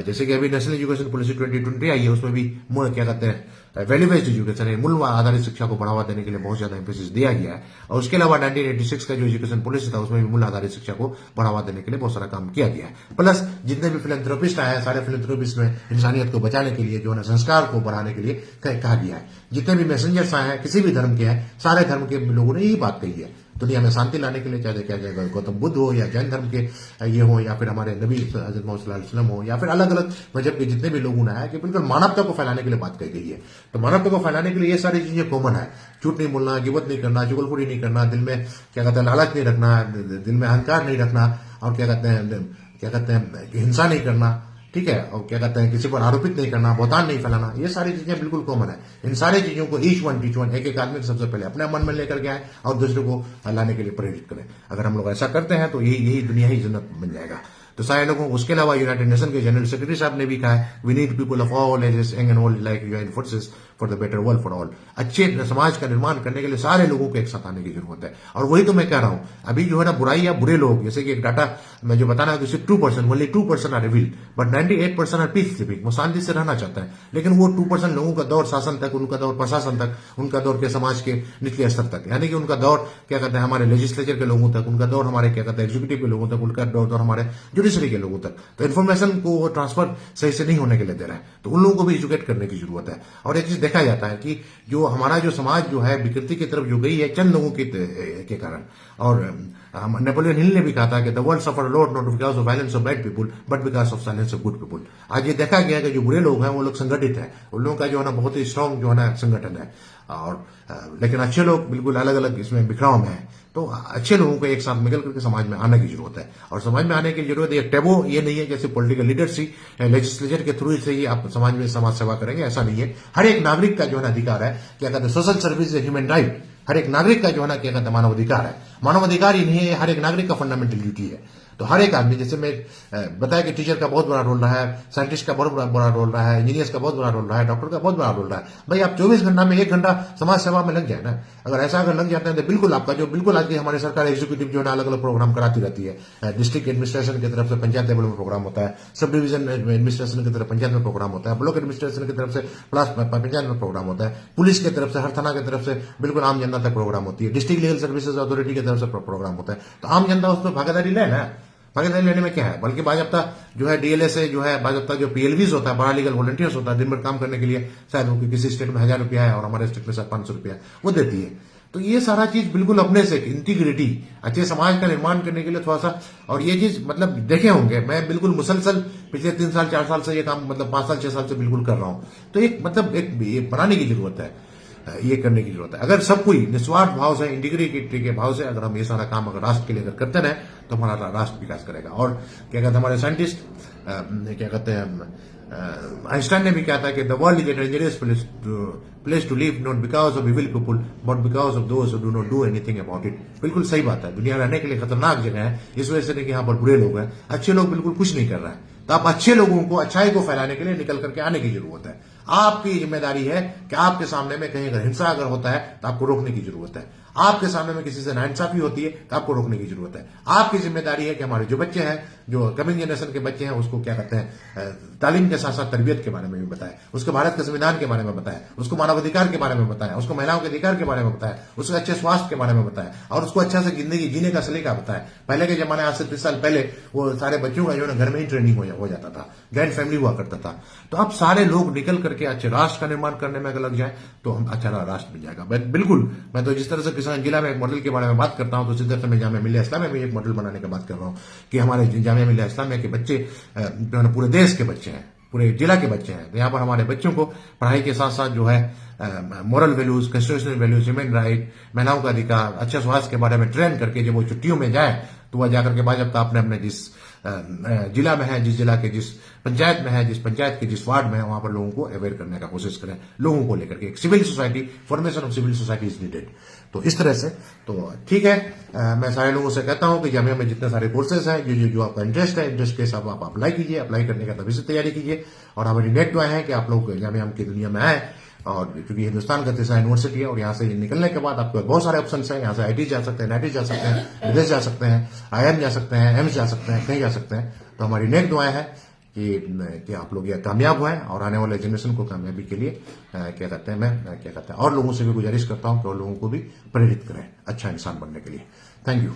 जैसे कि अभी नेशनल एजुकेशन पॉलिसी 2020 आई है, उसमें भी क्या कहते हैं वैल्यू बेस्ड एजुकेशन है, मूल्य आधारित शिक्षा को बढ़ावा देने के लिए बहुत ज्यादा एम्फेसिस दिया गया है। और उसके अलावा 1986 का जो एजुकेशन पॉलिसी था उसमें भी मूल्य आधारित शिक्षा को बढ़ावा देने के लिए बहुत सारा काम किया गया है। प्लस जितने भी फिलैंथ्रोपिस्ट आए हैं, सारे फिलैंथ्रोपिस्ट में इंसानियत को बचाने के लिए जो है संस्कार को बढ़ाने के लिए कहा गया है। जितने भी मैसेंजर्स आए हैं किसी भी धर्म के हैं, सारे धर्म के लोगों ने यही बात कही है, दुनिया में शांति लाने के लिए, चाहे क्या जाएगा गौतम बुद्ध हो या जैन धर्म के ये हो या फिर हमारे नबी हजरत मोहम्मद सल्लल्लाहु अलैहि वसल्लम हो या फिर अलग अलग मजहब के जितने भी लोगों ने आया कि बिल्कुल मानवता को फैलाने के लिए बात कही गई है। तो मानवता को फैलाने के लिए ये सारी चीजें कॉमन है, झूठ नहीं बोलना, गिबत नहीं करना, चुगलखोरी नहीं करना, दिल में क्या कहते हैं लालच नहीं रखना, दिल में अहंकार नहीं रखना, और क्या कहते हैं हिंसा नहीं करना, ठीक है, और क्या कहते हैं किसी पर आरोपित नहीं करना, बहुतान नहीं फैलाना, ये सारी चीजें बिल्कुल कॉमन है। इन सारी चीजों को ईच वन टीच वन, एक एक आदमी सबसे पहले अपने मन में लेकर के आए और दूसरे को लाने के लिए प्रेरित करें। अगर हम लोग ऐसा करते हैं तो यही दुनिया ही जन्नत बन जाएगा। तो सारे लोगों, उसके अलावा यूनाइटेड नेशन के जनरल सेक्रेटरी साहब ने भी कहा है, we need people of all ages, young and old, like united forces for the better world for all. अच्छे समाज का निर्माण करने के लिए सारे लोगों को एक साथ आने की जरूरत है। और वही तो मैं कह रहा हूं, अभी जो है ना बुराई या बुरे लोग, जैसे कि एक डाटा मैं जो बता रहा हूं, 2% only 2% are revealed but 98% are peace living. वो शांति से रहना चाहता है, लेकिन वो 2% लोगों का दौर शासन तक, उनका दौर प्रशासन तक, उनका दौर के समाज के निचले स्तर तक, यानी कि उनका दौर क्या कहते हैं हमारे लेजिस्लेचर के लोगों तक, उनका दौर हमारे क्या कहते हैं एग्जीक्यूटिव के लोगों तक, उनका दौर हमारे जुडिशरी के लोगों तक। तो इन्फॉर्मेशन को ट्रांसफर सही से नहीं होने के लिए दे रहा है, तो उन लोगों को भी एजुकेट करने की जरूरत है। और एक चीज देखा जाता है कि जो हमारा जो समाज जो है विकृति की तरफ जो गई है चंद लोगों के कारण। और नेपोलियन हिल ने भी कहा था कि the world suffer lot not because of violence of bad people but because of silence of good people. आज ये देखा गया कि जो बुरे लोग हैं वो लोग संगठित है, उन लोगों का जो है ना बहुत ही स्ट्रांग जो है ना संगठन है, और लेकिन अच्छे लोग बिल्कुल अलग अलग इसमें बिखराव में है। तो अच्छे लोगों को एक साथ मिलकर के समाज में आने की जरूरत है। और समाज में आने की जरूरत है, टेबो ये नहीं है जैसे पॉलिटिकल लीडर्स ही लेजिस्लेचर के थ्रू से ही आप समाज में समाज सेवा करेंगे, ऐसा नहीं है। हर एक नागरिक का जो है अधिकार है, क्या कहते हैं सोशल सर्विस ह्यूमन राइट, हर एक नागरिक का जो है ना क्या कहते हैं मानव अधिकार है। मानव अधिकार ही नहीं है, हर एक नागरिक का फंडामेंटल ड्यूटी है। तो हर एक आदमी, जैसे मैं बताया कि टीचर का बहुत बड़ा रोल रहा है, साइंटिस्ट का बहुत बड़ा रोल रहा है, इंजीनियर्स का बहुत बड़ा रोल रहा है, डॉक्टर का बहुत बड़ा रोल रहा है। भाई आप 24 घंटा में 1 घंटा समाज सेवा में लग जाए ना, अगर ऐसा अगर लग जाता है तो बिल्कुल आपका जो बिल्कुल आज की हमारी सरकार एग्जीक्यूटिव जो है अलग अलग प्रोग्राम कराती रहती है। डिस्ट्रिक्ट एडमिनिस्ट्रेशन की तरफ से पंचायत लेवल में प्रोग्राम होता है, सब डिवीजन एडमिनिस्ट्रेशन की तरफ पंचायत में प्रोग्राम होता है, ब्लॉक एडमिनिस्ट्रेशन की तरफ से प्लस पंचायत में प्रोग्राम होता है, पुलिस की तरफ से, हर थाना की तरफ से बिल्कुल आम जनता तक प्रोग्राम होती है, डिस्ट्रिक्ट लीगल सर्विसेज अथॉरिटी की तरफ से प्रोग्राम होता है। तो आम जनता उसमें भागीदारी ले ना, भागीदारी लेने में क्या है, बल्कि बाजप्ता जो है डीएलए से जो है बाजप्ता जो पीएलवीज होता है, बड़ा लीगल वॉलंटियर्स होता है, दिन भर काम करने के लिए शायद वो किसी स्टेट में 1000 रुपया है और हमारे स्टेट में 500 रुपया वो देती है। तो ये सारा चीज बिल्कुल अपने से इंटीग्रिटी, अच्छे समाज का निर्माण करने के लिए थोड़ा सा, और ये चीज मतलब देखे होंगे मैं बिल्कुल मुसलसल पिछले 3 साल 4 साल से ये काम, मतलब 5 साल 6 साल से बिल्कुल कर रहा हूं। तो एक मतलब एक ये बनाने की जरूरत है, ये करने की जरूरत है। अगर सब कोई निस्वार्थ भाव से, इंटीग्रिटी के भाव से अगर हम ये सारा काम अगर राष्ट्र के लिए अगर करते रहे तो हमारा राष्ट्र विकास करेगा। और क्या कहते हैं हमारे साइंटिस्ट, क्या कहते हैं आइंस्टाइन ने भी कहा था कि the world is a dangerous place to live, not because of evil people but because of those who do not do anything about it. बिल्कुल सही बात है, दुनिया रहने के लिए खतरनाक जगह है, इस वजह से नहीं कि यहाँ पर बुरे लोग हैं, अच्छे लोग बिल्कुल कुछ नहीं कर रहे हैं। तो आप अच्छे लोगों को, अच्छाई को फैलाने के लिए निकल करके आने की जरूरत है। आपकी जिम्मेदारी है कि आपके सामने में कहीं अगर हिंसा अगर होता है तो आपको रोकने की जरूरत है, आपके सामने में किसी से नाइंसाफी होती है तो आपको रोकने की जरूरत है। आपकी जिम्मेदारी है कि हमारे जो बच्चे हैं, जो कमिंग जनरेशन के बच्चे हैं, उसको क्या कहते हैं तालीम के साथ साथ तरबियत के बारे में भी बताएं, उसको भारत के संविधान के बारे में बताएं, उसको मानवाधिकार के बारे में बताएं, उसको महिलाओं के अधिकार के बारे में बताएं, उसको अच्छे स्वास्थ्य के बारे में बताएं और उसको अच्छा से जिंदगी जीने का सलीका बताएं। पहले के जमाने, आज से 30 साल पहले, वो सारे बच्चों का जो है घर में ही ट्रेनिंग हो जाता था, जॉइंट फैमिली हुआ करता था। तो अब सारे लोग निकल करके अच्छे राष्ट्र का निर्माण करने में अगर लग जाए तो हम अच्छा राष्ट्र मिल जाएगा। बिल्कुल, मैं तो जिस तरह से किसान जिला में एक मॉडल के बारे में बात करता हूं, तो उसी तरह से मैं जामिया मिल्लिया इस्लामिया में एक मॉडल बनाने की बात कर रहा हूं कि हमारे जामिया मिल्लिया इस्लामिया के बच्चे पूरे देश के बच्चे हैं, पूरे जिला के बच्चे हैं। तो यहाँ पर हमारे बच्चों को पढ़ाई के साथ साथ जो है moral values, constitutional values, human right, महिलाओं का अधिकार, अच्छे स्वास्थ्य के बारे में ट्रेन करके जब वो छुट्टियों में जाए तो वह जाकर के बाजप्ता अपने अपने जिस जिला में है, जिस जिला के जिस पंचायत में है, जिस पंचायत के जिस वार्ड में है, वहां पर लोगों को अवेयर करने का कोशिश करें, लोगों को लेकर के। एक civil society, formation of civil society is needed. तो इस तरह से तो ठीक है, मैं सारे लोगों से कहता हूं कि जामिया में जितने सारे कोर्सेज हैं, जो आपका इंटरेस्ट है, इंटरेस्ट के हिसाब आप अप्लाई कीजिए, अप्लाई करने का तभी से तैयारी कीजिए। और हमारी नेट दुआएं हैं कि आप लोग जामिया की दुनिया में आए, और क्योंकि हिंदुस्तान का तीसरा यूनिवर्सिटी है और यहाँ से निकलने के बाद आपको बहुत सारे ऑप्शन हैं। यहाँ से आईटी जा सकते हैं, नाइटी जा सकते हैं, विदेश जा सकते हैं, IIM जा सकते हैं, एम्स जा सकते हैं, कहीं जा सकते हैं। तो हमारी नेक दुआएं हैं कि आप लोग ये कामयाब हुए और आने वाले जनरेशन को कामयाबी के लिए क्या कहते हैं, मैं क्या कहते हैं और लोगों से भी गुजारिश करता हूं कि और लोगों को भी प्रेरित करें अच्छा इंसान बनने के लिए। Thank you.